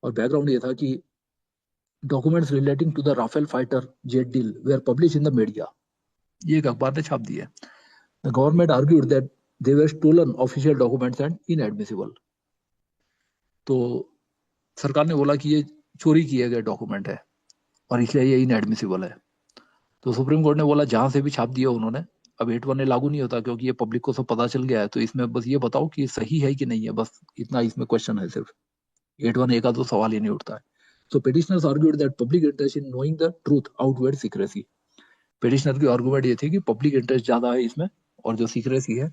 Speaker 1: और बैकग्राउंड ये था कि documents relating to the Rafale fighter jet deal were publish in the media, ये एक अखबार ने छाप दिया। The government argued that they were stolen official documents and inadmissible. तो सरकार ने बोला कि ये चोरी किए गए डॉक्यूमेंट है और इसलिए ये इनएडमिसिबल है। तो सुप्रीम कोर्ट ने बोला जहां से भी छाप दिया उन्होंने, अब 81A लागू नहीं होता क्योंकि ये पब्लिक को सब पता चल गया है, तो इसमें बस ये बताओ कि सही है कि नहीं है, बस इतना इसमें क्वेश्चन है सिर्फ। 81A का तो सवाल ही नहीं उठता है। So petitioners argued that public interest in knowing the truth outweighed secrecy। petitioner की आर्गुमेंट ये थी कि पब्लिक इंटरेस्ट ज्यादा है इसमें, और जो सीक्रेसी है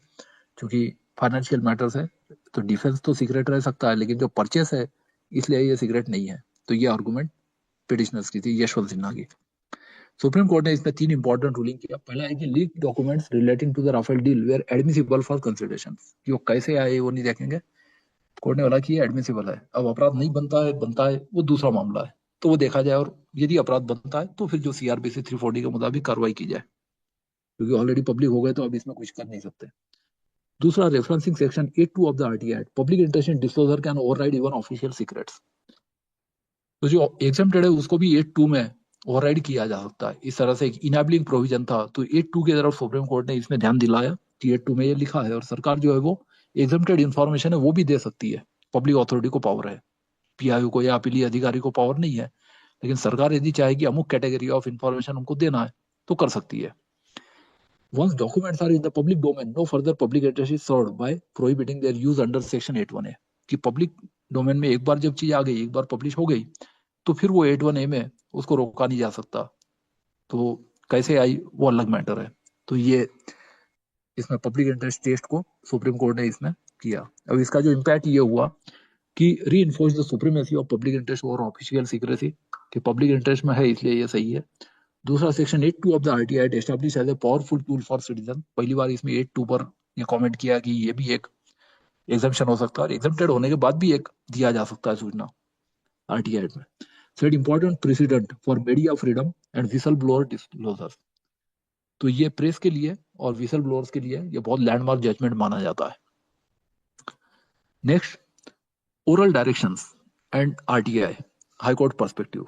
Speaker 1: क्योंकि फाइनेंशियल मैटर्स है, तो डिफेंस तो सीक्रेट रह सकता है, लेकिन जो परचेस है इसलिए ये सीक्रेट नहीं है। तो ये आर्गुमेंट पिटिशनर्स की थी, यशवंत सिन्हा की। सुप्रीम कोर्ट ने इसमें 3 इंपॉर्टेंट रूलिंग किया। पहला है कि leak documents relating to the Rafale deal were admissible for consideration, कि वो कैसे आए वो नहीं देखेंगे, कोर्ट ने बोला कि ये एडमिसिबल है। अब अपराध नहीं बनता है वो दूसरा मामला है, तो वो देखा जाए, और यदि अपराध बनता है तो फिर जो सीआरपीसी 340 के मुताबिक कार्रवाई की जाए, क्योंकि ऑलरेडी पब्लिक हो गए तो अब इसमें कुछ कर नहीं सकते। दूसरा, referencing section 82 of the RTI act, public interest in disclosure can override even official secrets. तो जो एग्जेम्प्टेड है उसको भी 82 में ओवरराइड किया जा सकता है। इस तरह से एक इनेबलिंग प्रोविजन था, तो 82 की तरफ सुप्रीम कोर्ट ने इसमें ध्यान दिलाया कि 82 में ये लिखा है, और सरकार जो है वो एग्जेम्प्टेड इंफॉर्मेशन है वो भी दे सकती है। पब्लिक अथॉरिटी को पावर है, पीआईओ को या अपीलीय अधिकारी को पावर नहीं है, लेकिन सरकार यदि चाहेगी अमुक कैटेगरी ऑफ इंफॉर्मेशन उनको देना है तो कर सकती है। Once documents are in the public domain, no further public interest is served by prohibiting their use under section 81A, कि पब्लिक डोमेन में एक बार जब चीज आ गई, एक बार पब्लिश हो गई, तो फिर वो 81A में उसको रोका नहीं जा सकता। तो कैसे आई वो अलग मैटर है। तो ये इसमें पब्लिक इंटरेस्ट टेस्ट को सुप्रीम कोर्ट ने इसमें किया। अब इसका जो इम्पैक्ट ये हुआ कि री enforce the supremacy of public interest over official secrecy, कि पब्लिक इंटरेस्ट में है इसलिए ये सही है। दूसरा, section 82 of the RTI act establish as a powerful tool for citizen. पहली बार इसमें 82 पर ये कमेंट किया कि ये भी एक एग्जम्पशन हो सकता है, और एग्जम्प्टेड होने के बाद भी एक दिया जा सकता है सूचना आरटीआई एक्ट में। Set important president for media freedom and whistle blower disclosure. तो ये प्रेस के लिए और विसल ब्लोअर्स के लिए ये बहुत लैंडमार्क जजमेंट माना जाता है। Next, oral directions and RTI high court perspective.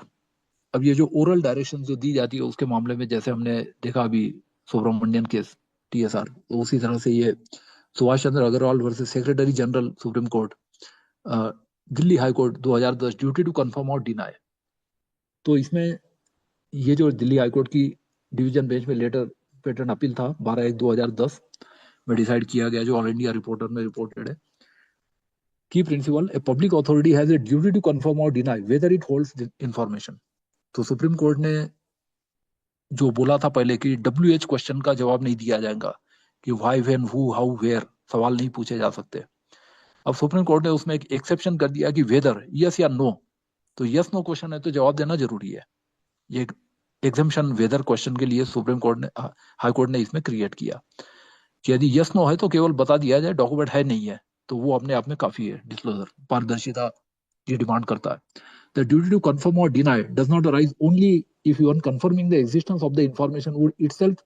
Speaker 1: अब ये जो ओरल डायरेक्शन जो दी जाती है उसके मामले में, जैसे हमने देखा अभी सुब्रमण्यन केस टीएसआर, तो उसी तरह से ये Subhash Chandra Agarwal versus secretary general supreme court, Delhi high court 2010, duty to confirm or deny. तो इसमें ये जो दिल्ली हाई कोर्ट की डिवीजन बेंच में लेटर पेटर्न अपील था 12/1/2010 में डिसाइड किया गया, जो ऑल इंडिया रिपोर्टर में रिपोर्टेड है। Key principle, a public authority has a duty to confirm or deny whether it holds information. तो सुप्रीम कोर्ट ने जो बोला था पहले कि WH क्वेश्चन का जवाब नहीं दिया जाएगा, कि why, when, who, how, where सवाल नहीं पूछे जा सकते। अब सुप्रीम कोर्ट ने उसमें एक एक्सेप्शन कर दिया कि वेदर, यस या नो। तो यस नो क्वेश्चन है तो जवाब देना जरूरी है। ये एग्जाम्पशन वेदर क्वेश्चन के लिए सुप्रीम कोर्ट ने, हाई कोर्ट ने इसमें क्रिएट किया कि यदि यस नो है तो केवल बता दिया जाए, डॉक्यूमेंट है नहीं है, तो वो अपने आप में काफी है। डिस्क्लोजर, पारदर्शिता ये डिमांड करता है। The duty to confirm or deny does not arise only if you are confirming the existence of the information would itself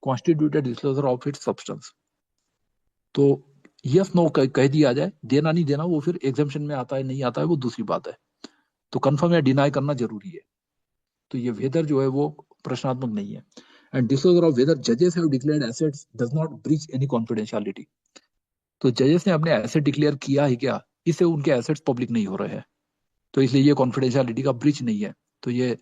Speaker 1: constitute a disclosure of its substance. तो यस नो कह दिया जाए, देना नहीं देना वो फिर एग्जाम्पशन में आता है नहीं आता है वो दूसरी बात है। तो कंफर्म या डिनाई करना जरूरी है। तो ये वेदर जो है वो प्रश्नात्मक नहीं है। एंड डिस्क्लोजर ऑफ वेदर जजेस have declared assets does not breach any confidentiality. तो जजेस ने अपने एसेट डिक्लेयर किया है क्या, इससे उनके एसेट्स पब्लिक नहीं हो रहे हैं, तो इसलिए ये कॉन्फिडेंशियलिटी का ब्रीच नहीं है। तो ये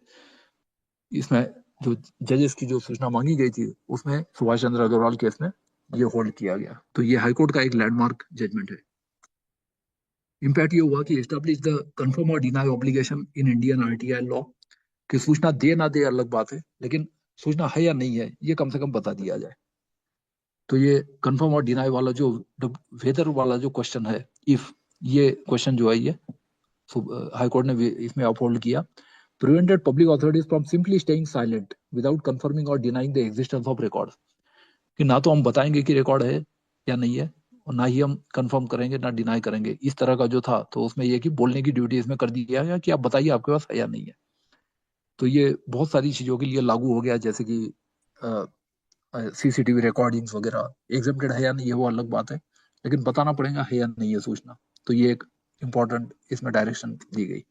Speaker 1: इसमें जो जजेस की जो सूचना मांगी गई थी उसमें सुभाष चंद्र अग्रवाल केस में ये होल्ड किया गया। तो ये हाईकोर्ट का एक लैंडमार्क जजमेंट है। इम्पैक्ट ये हुआ कि establish the confirm or deny obligation in Indian RTI law, कि सूचना दे ना दे अलग बात है, लेकिन सूचना है या नहीं है ये कम से कम बता दिया जाए। तो ये कंफर्म और डिनाई वाला जो वेदर वाला जो क्वेश्चन है, इफ, ये क्वेश्चन जो है ये हाईकोर्ट ने इसमें अपहोल्ड किया। Prevented public authorities from simply staying silent without confirming or denying the existence of records, कि ना तो हम बताएंगे कि रिकॉर्ड है या नहीं है, और ना ही हम कंफर्म करेंगे ना डिनाई करेंगे। इस तरह का जो था, तो उसमें ये कि बोलने की ड्यूटी इसमें कर दिया गया कि आप बताइए आपके पास है या नहीं है। तो ये बहुत सारी चीजों के लिए लागू हो गया, जैसे कि सीसीटीवी रिकॉर्डिंग्स वगैरह। एग्जेप्टेड है या नहीं है वो अलग बात है, लेकिन बताना पड़ेगा है या नहीं है सूचना। तो ये एक इम्पोर्टेंट इसमें डायरेक्शन दी गई।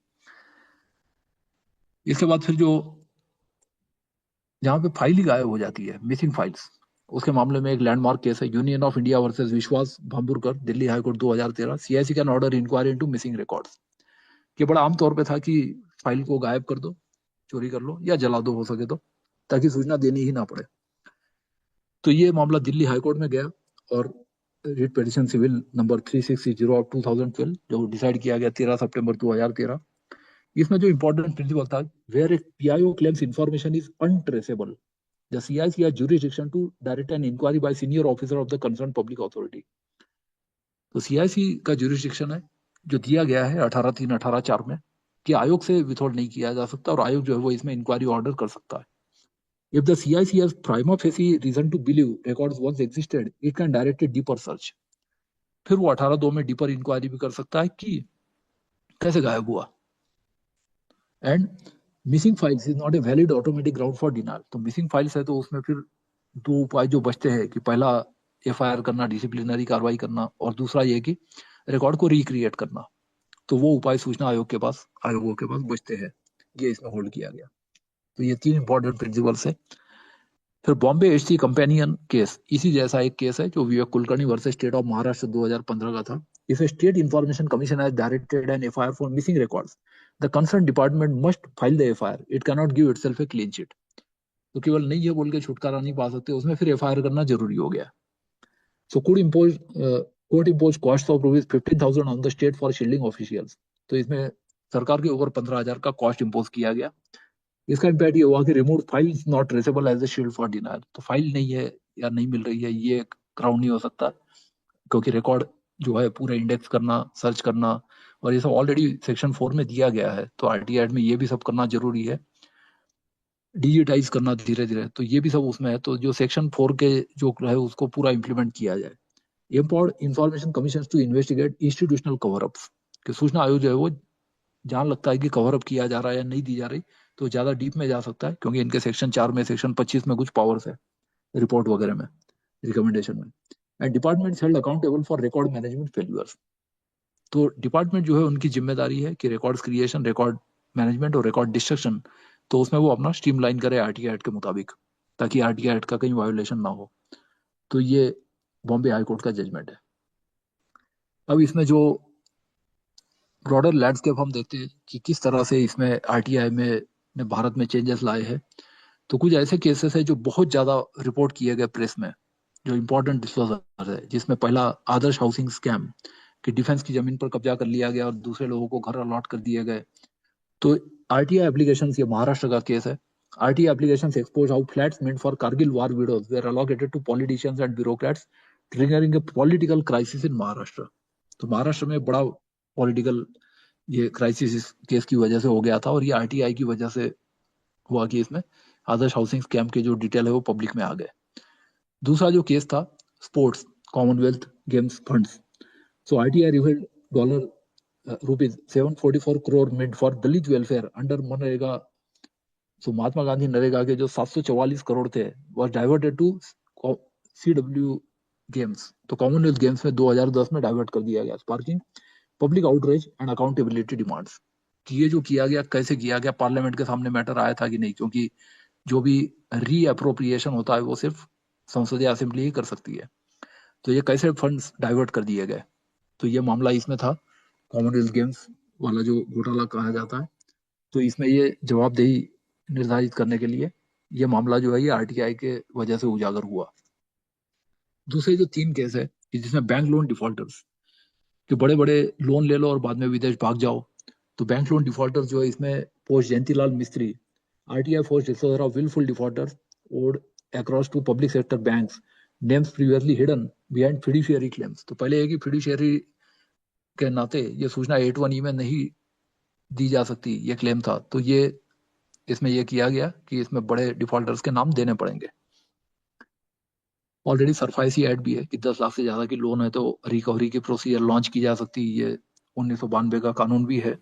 Speaker 1: इसके बाद फिर जो जहाँ पे फाइल ही गायब हो जाती है, मिसिंग फाइल्स, उसके मामले में एक लैंडमार्क केस है, union of India versus Vishwas Bhamburkar, Delhi high court 2013। CIC can order inquiry into missing records. ये बड़ा आमतौर पे था कि फाइल को गायब कर दो, चोरी कर लो या जला दो हो सके तो, ताकि सूचना देनी ही ना पड़े। तो ये मामला दिल्ली हाई कोर्ट में गया, और writ petition civil number 3660 of 2012 जो डिसाइड किया गया 13 सितंबर 2013। इसमें जो इंपॉर्टेंट प्रिंसिपल था, where a PIO claims information is untraceable, the CIC has jurisdiction to direct an inquiry by senior officer of the concerned public authority. तो CIC का jurisdiction है जो दिया गया है 18(3) 18(4) में कि आयोग से विथहोल्ड नहीं किया जा सकता और आयोग जो है वो इसमें इंक्वायरी ऑर्डर कर सकता है। If the CIC has prima facie reason to believe records once existed it can direct a deeper search. फिर वो 18(2) में डीपर इंक्वायरी भी कर सकता है कि कैसे गायब हुआ। And missing files is not a valid automatic ground for denial. तो मिसिंग फाइल्स है तो उसमें फिर दो उपाय जो बचते हैं कि पहला एफआईआर करना, डिसिप्लिनरी कार्रवाई करना, और दूसरा ये कि रिकॉर्ड को रिक्रिएट करना। तो वो उपाय सूचना आयोगों के पास बचते हैं। ये इसमें होल्ड किया गया। तो ये 3 इंपॉर्टेंट प्रिंसिपल्स है। फिर बॉम्बे एचसी कंपेनियन केस, इसी जैसा एक केस है जो Vivek Kulkarni versus state of Maharashtra 2015 का था। If a state information commission has directed an FIR for missing records, the concern department must file the FIR, it can not give itself a clean chit. तो केवल नहीं है बोल के छुटकारा नहीं पा सकते, उसमें फिर एफआईआर करना जरूरी हो गया। So court impose cost of ₹15,000 on the state for shielding officials. तो इसमें सरकार के ऊपर 15,000 का कॉस्ट इम्पोज किया गया। इसका इम्पैक्ट ये हुआ कि remove file not traceable as a shield for denial. तो फाइल नहीं है या नहीं मिल रही है, ये ग्राउंड नहीं हो सकता, क्योंकि रिकॉर्ड जो है पूरे इंडेक्स करना, सर्च करना, और ये सब ऑलरेडी सेक्शन 4 में दिया गया है। तो आरटी एक्ट में ये भी सब करना जरूरी है, डिजिटाइज करना धीरे धीरे, तो ये भी सब उसमें है। तो जो सेक्शन 4 के जो है उसको पूरा इंप्लीमेंट किया जाए। Empowered information commission to investigate institutional cover ups, कि सूचना आयोग जो है वो जहां लगता है कि कवर अप किया जा रहा है या नहीं दी जा रही, तो ज्यादा डीप में जा सकता है, क्योंकि इनके सेक्शन 4 में, सेक्शन 25 में कुछ पावर्स है रिपोर्ट वगैरह में, रिकमेंडेशन में। And department held accountable for record management failures. तो डिपार्टमेंट जो है उनकी जिम्मेदारी है कि रिकॉर्ड्स क्रिएशन, रिकॉर्ड मैनेजमेंट और रिकॉर्ड डिस्ट्रक्शन, तो उसमें वो अपना स्ट्रीमलाइन करे आरटीआई एक्ट के मुताबिक, ताकि आरटीआई एक्ट का कहीं वायोलेशन ना हो। तो ये बॉम्बे हाई कोर्ट का जजमेंट है। अब इसमें जो ब्रॉडर लैंडस्केप हम देखते हैं कि किस तरह से इसमें आरटीआई में ने भारत में चेंजेस लाए हैं, तो कुछ ऐसे केसेस है जो बहुत ज्यादा रिपोर्ट किए गए प्रेस में, जो इंपॉर्टेंट डिस्क्लोजर है, जिसमें पहला आदर्श हाउसिंग स्कैम, कि डिफेंस की जमीन पर कब्जा कर लिया गया और दूसरे लोगों को घर अलॉट कर दिए गए। तो आरटीआई एप्लीकेशन, ये महाराष्ट्र का केस है। RTI application expose how flats meant for Kargil war widows were allocated to politicians and bureaucrats, triggering a political crisis in Maharashtra. तो महाराष्ट्र में बड़ा पॉलिटिकल ये क्राइसिस इस केस की वजह से हो गया था, और ये आरटीआई की वजह से हुआ कि इसमें आदर्श हाउसिंग स्कैम के जो डिटेल है वो पब्लिक में आ गए। दूसरा जो केस था sports commonwealth games funds. So RTI revealed ₹744 crore meant for Dalit welfare under MNREGA. So Mahatma Gandhi NREGA के जो 744 करोड़ थे was diverted to CW games. तो कॉमनवेल्थ गेम्स में 2010 में डाइवर्ट कर दिया गया, sparking public outreach and accountability demands. कि ये जो किया गया कैसे किया गया, पार्लियामेंट के सामने मैटर आया था कि नहीं, क्योंकि जो भी री अप्रोप्रिएशन होता है वो सिर्फ संसदीय असेंबली ही कर सकती है। तो ये कैसे फंड्स डाइवर्ट कर दिए गए, तो ये मामला इसमें था, कॉमनवेल्थ गेम्स वाला जो घोटाला कहा जाता है। तो इसमें ये जवाबदेही निर्धारित करने के लिए ये मामला जो है ये आरटीआई के वजह से उजागर हुआ। दूसरे जो 3 केस है कि जिसमें बैंक लोन डिफॉल्टर्स, कि बड़े बड़े लोन ले लो और बाद में विदेश भाग जाओ। तो बैंक लोन डिफॉल्टर्स जो है इसमें post Jayantilal Mistry, RTI force disclosure of wilful defaulters owed across two public sector banks, names previously hidden behind fiduciary claims. तो पहले है कि फिड्यूशियरी के नाते ये सूचना 8(1) में नहीं दी जा सकती, ये क्लेम था। तो ये इसमें ये किया गया कि इसमें बड़े डिफॉल्टर्स के नाम देने पड़ेंगे। ऑलरेडी सरफाइसी ऐड भी है कि 10 लाख से ज्यादा की लोन है तो रिकवरी की प्रोसीजर लॉन्च की जा सकती है, ये 1992 का कानून भी है।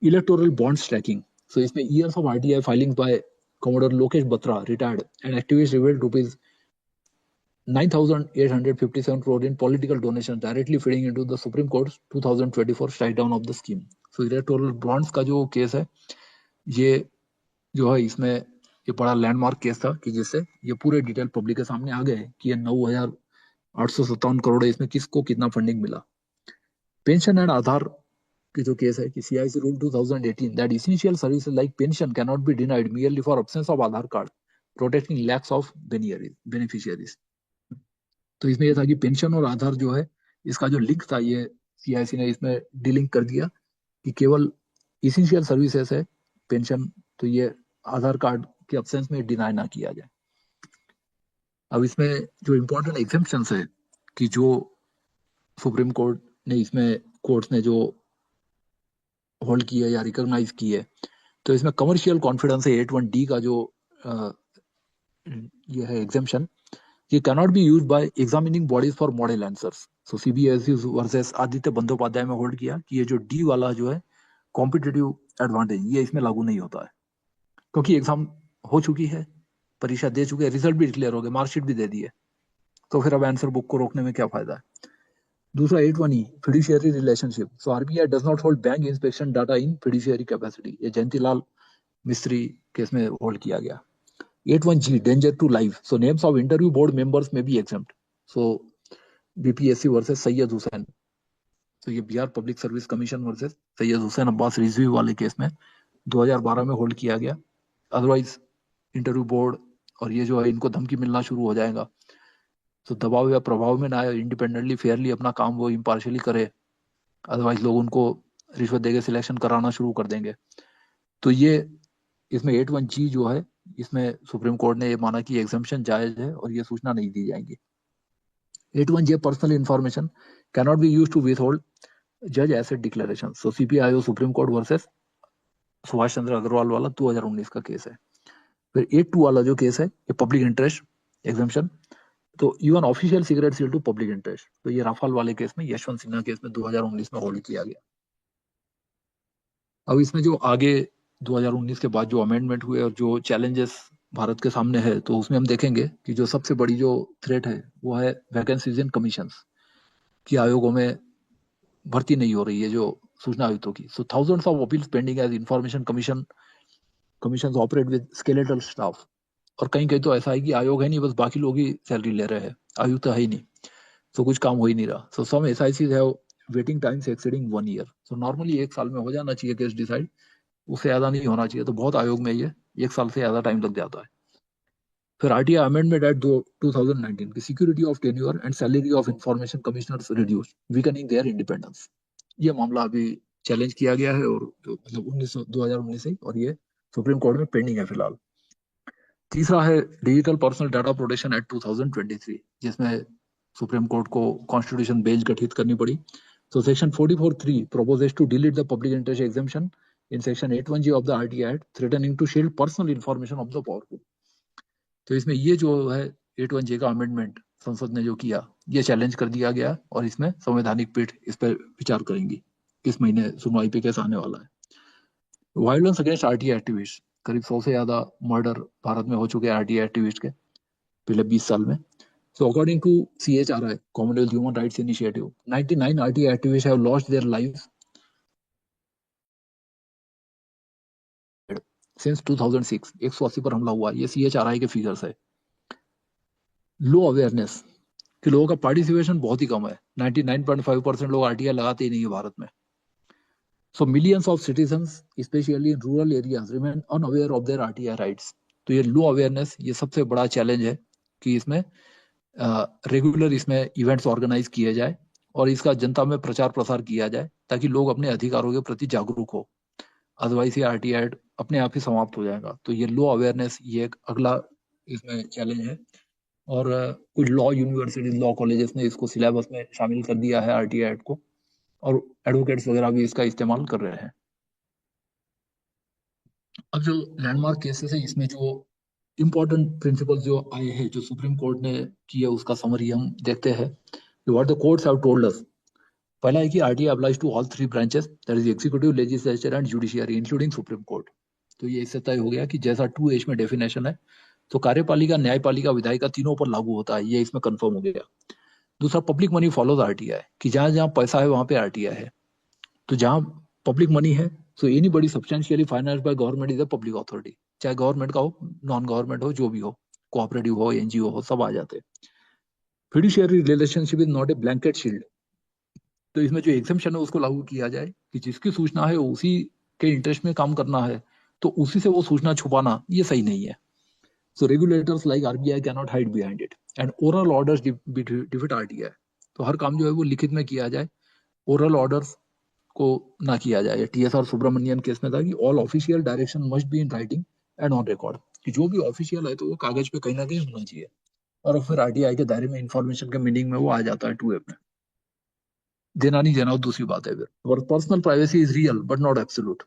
Speaker 1: इलेक्टोरल बॉन्ड्स ट्रैकिंग, सो इसमें years of RTI filing by commodore Lokesh Batra retired and activist revealed ₹9,857 crore in political donations directly feeding into the Supreme Court's 2024 strike down of the scheme. So electoral bonds का जो case है ये जो है इसमें ये बड़ा लैंडमार्क केस था, कि जिससे ये पूरे डिटेल पब्लिक के सामने आ गए कि ये 9,857 करोड़ है, इसमें किसको कितना फंडिंग मिला। पेंशन एंड आधार की जो केस है कि CIC rule 2018 that essential services like pension can not be denied merely for absence of Aadhaar card protecting lakhs of beneficiaries. तो इसमें यह था कि पेंशन और आधार जो है इसका जो लिंक था, ये सीआईसी ने इसमें डीलिंक कर दिया कि केवल इसेंशियल सर्विसेज है पेंशन, तो ये आधार कार्ड के एब्सेंस में डिनाई ना किया जाए। अब इसमें जो इम्पोर्टेंट एग्जेम्पशंस है कि जो सुप्रीम कोर्ट ने इसमें कोर्ट्स ने जो होल्ड की है या रिकॉग्नाइज की है, तो इसमें कमर्शियल कॉन्फिडेंस है 81D का जो अ, ये है एग्जाम्पशन, ये cannot be use by examining bodies for model answers. So CBSE versus Aditya Bandopadhyay में होल्ड किया कि ये जो डी वाला जो है कॉम्पिटिटिव एडवांटेज, ये इसमें लागू नहीं होता है, क्योंकि एग्जाम हो चुकी है, परीक्षा दे चुके हैं, रिजल्ट भी डिक्लेयर हो गया, मार्कशीट भी दे दी है, तो फिर अब आंसर बुक को रोकने में क्या फायदा है। दूसरा 81E fiduciary relationship. So RBI does not hold bank inspection data in fiduciary capacity, ये जयंतीलाल मिस्त्री केस में होल्ड किया गया। 81G danger to life. So names of interview board members may be exempt. So BPSC versus Syed Hussain, तो ये Bihar public service commission versus Syed Hussain Abbas Rizvi वाले case में 2012 में होल्ड किया गया। अदरवाइज इंटरव्यू बोर्ड और ये जो है इनको धमकी मिलना शुरू हो जाएगा, तो दबाव या प्रभाव में ना आए, इंडिपेंडेंटली फेयरली अपना काम वो इम्पार्शियली करे, अदरवाइज लोग उनको रिश्वत देके सिलेक्शन कराना शुरू कर देंगे। तो ये इसमें 81G जो है, इसमें सुप्रीम कोर्ट ने ये माना कि एग्जाम्पशन जायज है और ये सूचना नहीं दी जाएगी। 81J personal information cannot be use to withhold जज asset declaration. So CPIO supreme court versus Subhash Chandra Agarwal वाला 2019 का केस है। फिर 82 वाला जो केस है ये पब्लिक इंटरेस्ट एग्जाम्पशन, तो इवन ऑफिशियल सिगरेट सील टू पब्लिक इंटरेस्ट, तो ये राफाल वाले केस में, यशवंत सिन्हा केस में 2019 में होल्ड किया गया। अब इसमें जो आगे 2019 के बाद जो अमेंडमेंट हुए और जो चैलेंजेस भारत के सामने है, तो उसमें हम देखेंगे कि जो सबसे बड़ी जो थ्रेट है वो है वैकेंसीज इन कमीशंस, कि आयोगों में भर्ती नहीं हो रही है जो सूचना आयुक्तों की। So thousands of appeals pending as information commission operate with skeletal staff, और कहीं कहीं तो ऐसा है कि आयोग है नहीं, बस बाकी लोग ही सैलरी ले रहे हैं, आयुक्त है ही नहीं, तो कुछ काम हो ही नहीं रहा। सो सम एसआईसीज have waiting times exceeding 1 year. So normally 1 साल में हो जाना चाहिए केस डिसाइड, उससे ज्यादा नहीं होना चाहिए, तो बहुत आयोग में ये 1 साल से ज्यादा टाइम लग जाता है। फिर आरटीआई अमेंडमेंट एट 2019 की security of tenure and salary of information commissioners reduce weakening their independence, ये मामला अभी चैलेंज किया गया है, और मतलब 2019 से, और ये सुप्रीम कोर्ट में पेंडिंग है फिलहाल। तीसरा है digital personal data protection act 2023, जिसमें सुप्रीम कोर्ट को कॉन्स्टिट्यूशन बेंच गठित करनी पड़ी। तो section 44(3 proposes to delete the public interest exemption in section 81G of the RTI Act, threatening to shield personal information of the powerful। तो इसमें ये जो है 81J का अमेंडमेंट संसद ने जो किया, ये चैलेंज कर दिया गया, और इसमें संवैधानिक पीठ इस पर विचार करेंगी। इस महीने सुनवाई पे केस आने वाला है। वायलेंस अगेंस्ट आरटीआई एक्टिविस्ट, करीब 100 से ज्यादा मर्डर भारत में हो चुके हैं आरटीआई एक्टिविस्ट के पिछले 20 साल में। So according to CHRI, Commonwealth Human Rights Initiative, 99 RTI activists have lost their lives since 2006। 180 पर हमला हुआ, ये CHRI के फिगर्स है। लो अवेयरनेस, कि लोगों का पार्टिसिपेशन बहुत ही कम है, 99.5% लोग आरटीआई लगाते ही नहीं है भारत में। So millions of citizens, especially in rural areas, remain unaware of their RTI rights। तो ये लो अवेयरनेस, ये सबसे बड़ा चैलेंज है कि इसमें रेगुलर इसमें इवेंट्स ऑर्गेनाइज किए जाए और इसका जनता में प्रचार प्रसार किया जाए, ताकि लोग अपने अधिकारों के प्रति जागरूक हो, अदरवाइज ये आरटीआई अपने आप ही समाप्त हो जाएगा। तो ये लो अवेयरनेस, ये एक अगला इसमें चैलेंज है। और कुछ लॉ यूनिवर्सिटीज, लॉ कॉलेजेस ने इसको सिलेबस में शामिल कर दिया है आरटीआई एक्ट को, और एडवोकेट्स वगैरह भी इसका इस्तेमाल कर रहे हैं। अब जो लैंडमार्क केसेस है, इसमें जो इम्पोर्टेंट प्रिंसिपल जो आए हैं, जो सुप्रीम कोर्ट ने किया, उसका समरी हम देखते हैं। What the courts have told us. पहला है कि RTI applies to all 3 branches, that is executive, legislature and judiciary, including supreme court. तो ये इससे तय हो गया कि जैसा 2H में डेफिनेशन है, तो कार्यपालिका, न्यायपालिका, विधायिका तीनों पर लागू होता है, ये इसमें कंफर्म हो गया। दूसरा, पब्लिक मनी फॉलोज आरटीआई, कि जहां जहां पैसा है वहां पे आरटीआई है। तो जहां पब्लिक मनी है, so any buddy substantially financed by government is a public authority, चाहे गवर्नमेंट का हो, नॉन गवर्नमेंट हो, जो भी हो, कोऑपरेटिव हो, एनजीओ हो, सब आ जाते हैं। Fiduciary relationship is not a blanket shield, तो इसमें जो एग्जम्पशन है उसको लागू किया जाए कि जिसकी सूचना है उसी के इंटरेस्ट में काम करना है, तो उसी से वो सूचना छुपाना ये सही नहीं है। So regulators like RBI can not hide behind it, and oral orders defeat RTI. तो हर काम जो है वो लिखित में किया जाए, ओरल ऑर्डर्स को ना किया जाए। टीएसआर सुब्रमण्यन केस में था कि all official direction must be in writing and on record, कि जो भी ऑफिशियल है तो वो कागज पे कहीं ना कहीं होना चाहिए, और फिर आरटीआई के दायरे में इंफॉर्मेशन के मीनिंग में वो आ जाता है 2A में। देना नहीं देना वो दूसरी बात है फिर। और personal privacy is real but not absolute.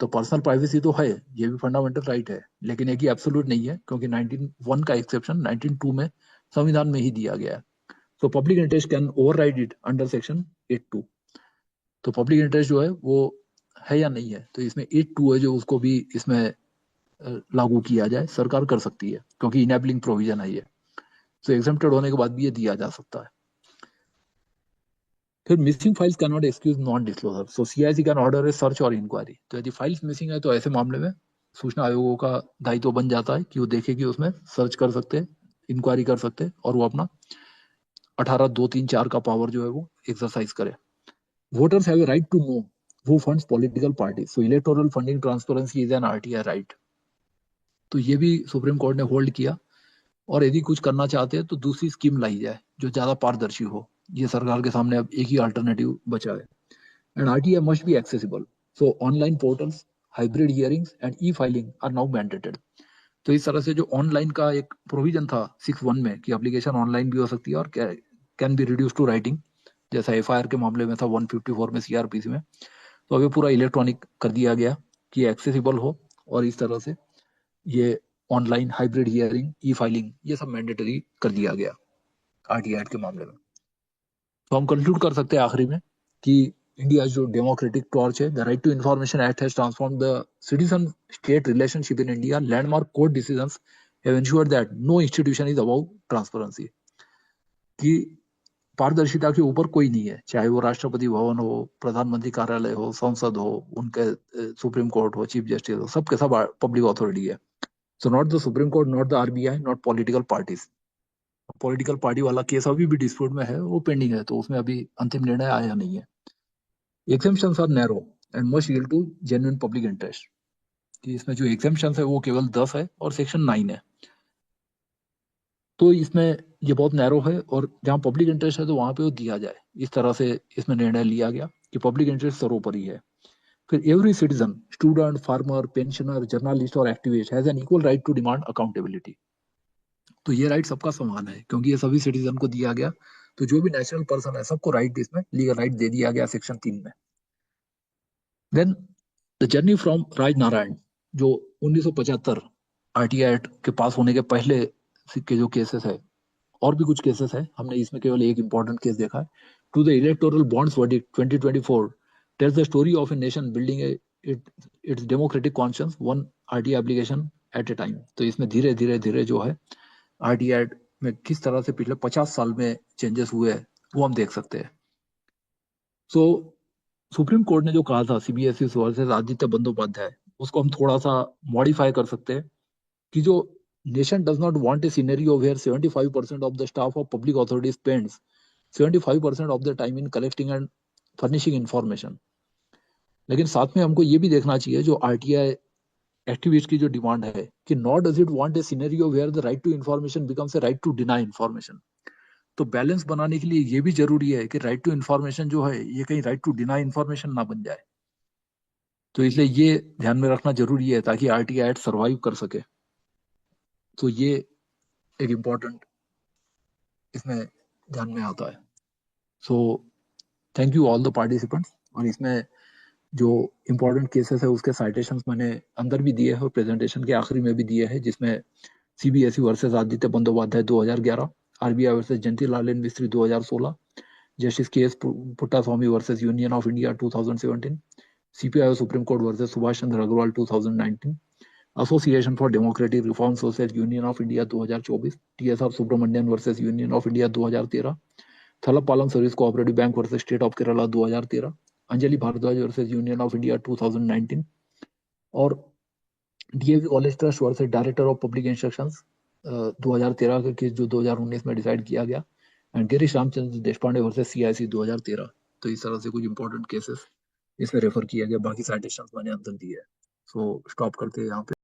Speaker 1: तो पर्सनल प्राइवेसी तो है, ये भी फंडामेंटल राइट है, लेकिन एक ही एब्सोल्यूट नहीं है, क्योंकि 1901 का एक्सेप्शन 1902 में संविधान में ही दिया गया है। तो public interest can override it under section 8(2). तो पब्लिक इंटरेस्ट जो है वो है या नहीं है, तो इसमें 8(2) है जो उसको भी इसमें लागू किया जाए, सरकार कर सकती है, क्योंकि इनेबलिंग प्रोविजन है ये। तो एग्जेम्प्टेड होने के बाद भी ये दिया जा सकता है। फिर missing files can not excuse non disclosure, so CIC can order A search और इंक्वायरी। तो यदि फाइल्स मिसिंग है तो ऐसे मामले में सूचना आयोगों का दायित्व बन जाता है कि वो देखे कि उसमें सर्च कर सकते हैं, इंक्वायरी कर सकते हैं, और वो अपना 18(2)(3)(4) का पावर जो है वो एक्सरसाइज करे। Voters have a right to know who funds political parties, so electoral funding transparency is an RTI right। तो ये भी सुप्रीम कोर्ट ने होल्ड किया। और यदि कुछ करना चाहते हैं तो दूसरी स्कीम लाई जाए जो ज्यादा पारदर्शी हो। ये सरकार के सामने अब एक ही अल्टरनेटिव बचा है। And RTI must be accessible, so online portals, hybrid hearings and e filing are now mandated. तो इस तरह से जो ऑनलाइन का एक प्रोविजन था 6(1) में कि एप्लीकेशन ऑनलाइन भी हो सकती है और can be reduce to writing, जैसा FIR के मामले में था 154 में CRPC में, तो अभी पूरा इलेक्ट्रॉनिक कर दिया गया कि एक्सेसिबल हो। और इस तरह से ये ऑनलाइन हाइब्रिड हियरिंग, ई फाइलिंग, ये सब मैंडेटरी कर दिया गया RTI एक्ट के मामले में। तो हम कंक्लूड कर सकते हैं आखिरी में कि इंडिया जो डेमोक्रेटिक टॉर्च है, the right to information act has transformed the citizen state relationship in India. Landmark court decisions have ensured that no institution is about transparency. कि पारदर्शिता के ऊपर कोई नहीं है, चाहे वो राष्ट्रपति भवन हो, प्रधानमंत्री कार्यालय हो, संसद हो, उनके सुप्रीम कोर्ट हो, चीफ जस्टिस हो, सबके सब पब्लिक अथॉरिटी है। So not the supreme court, not the RBI, not political parties. Political party वाला केस अभी भी डिस्प्यूट में है, वो पेंडिंग है, तो उसमें अभी अंतिम निर्णय आया नहीं है। Exemptions are narrow and must yield to genuine public interest. कि इसमें जो एग्जेम्पशंस है वो केवल 10 है और सेक्शन 9 है। तो इसमें ये बहुत नैरो है, और जहाँ पब्लिक इंटरेस्ट है तो वहां पे वो दिया जाए, इस तरह से इसमें निर्णय लिया गया कि पब्लिक इंटरेस्ट सर्वोपरि है। फिर every citizen, student, farmer, pensioner, journalist और activist has an equal right to demand accountability. तो ये राइट सबका समान है, क्योंकि ये सभी सिटीजन को दिया गया। तो जो भी नेशनल पर्सन है सबको राइट, इसमें लीगल राइट दे दिया गया सेक्शन 3 में। Then the journey from Raj Narayan, जो 1975 RTI एक्ट के पास होने के पहले के जो केसेस है, और भी कुछ केसेस है, हमने इसमें केवल एक इंपॉर्टेंट केस देखा है। To the electoral bonds verdict 2024 tells the story of a nation building its democratic conscience, one RTI application at a time. तो इसमें धीरे धीरे धीरे जो है RTI में किस तरह से पिछले 50 साल में चेंजेस हुए हैं वो हम देख सकते हैं। सो सुप्रीम कोर्ट ने जो कहा था CBSE वर्सेस आदित्य बंदोपाध्याय, उसको हम थोड़ा सा मॉडिफाई कर सकते हैं कि जो nation does not want a scenario where 75% of the staff of public authority spends 75% of the time in collecting and furnishing information। लेकिन साथ में हमको ये भी देखना चाहिए जो RTI एक्टिविस्ट की जो डिमांड है कि not does it want a scenario where the right to information becomes a right to deny information. तो बैलेंस बनाने के लिए ये भी जरूरी है कि राइट टू इन्फॉर्मेशन जो है ये कहीं राइट टू डिनाई इन्फॉर्मेशन ना बन जाए। तो इसलिए ये ध्यान में रखना जरूरी है ताकि RTI एक्ट सर्वाइव कर सके। तो ये एक इम्पोर्टेंट इसमें ध्यान में आता है। So thank you all the participants. और इसमें जो इम्पोर्टेंट केसेस है उसके साइटेशंस मैंने अंदर भी दिए हैं और प्रेजेंटेशन के आखिरी में भी दिए हैं, जिसमें CBSE versus Aditya Bandopadhyay 2011, RBI versus Jayanti Lal Mistry 2016, justice KS Puttaswamy versus union of India 2017, CPIO supreme court versus Subhash Chandra Agarwal 2019, association for democratic reforms versus union of India 2024, TSR Subramanian versus union of India 2013, Thalappalam service cooperative bank versus state of Kerala 2013, Anjali Bhardwaj versus union of India 2019, और DAV college trust versus director of public instructions 2013 का case जो 2019 में decide किया गया, and Girish Ramchandra Deshpande versus CIC 2013। तो इस तरह से कुछ इंपॉर्टेंट केसेस इसमें रेफर किया गया। बाकी साइटेशंस मैंने अंदर दिए है। सो स्टॉप करते हैं यहाँ पे।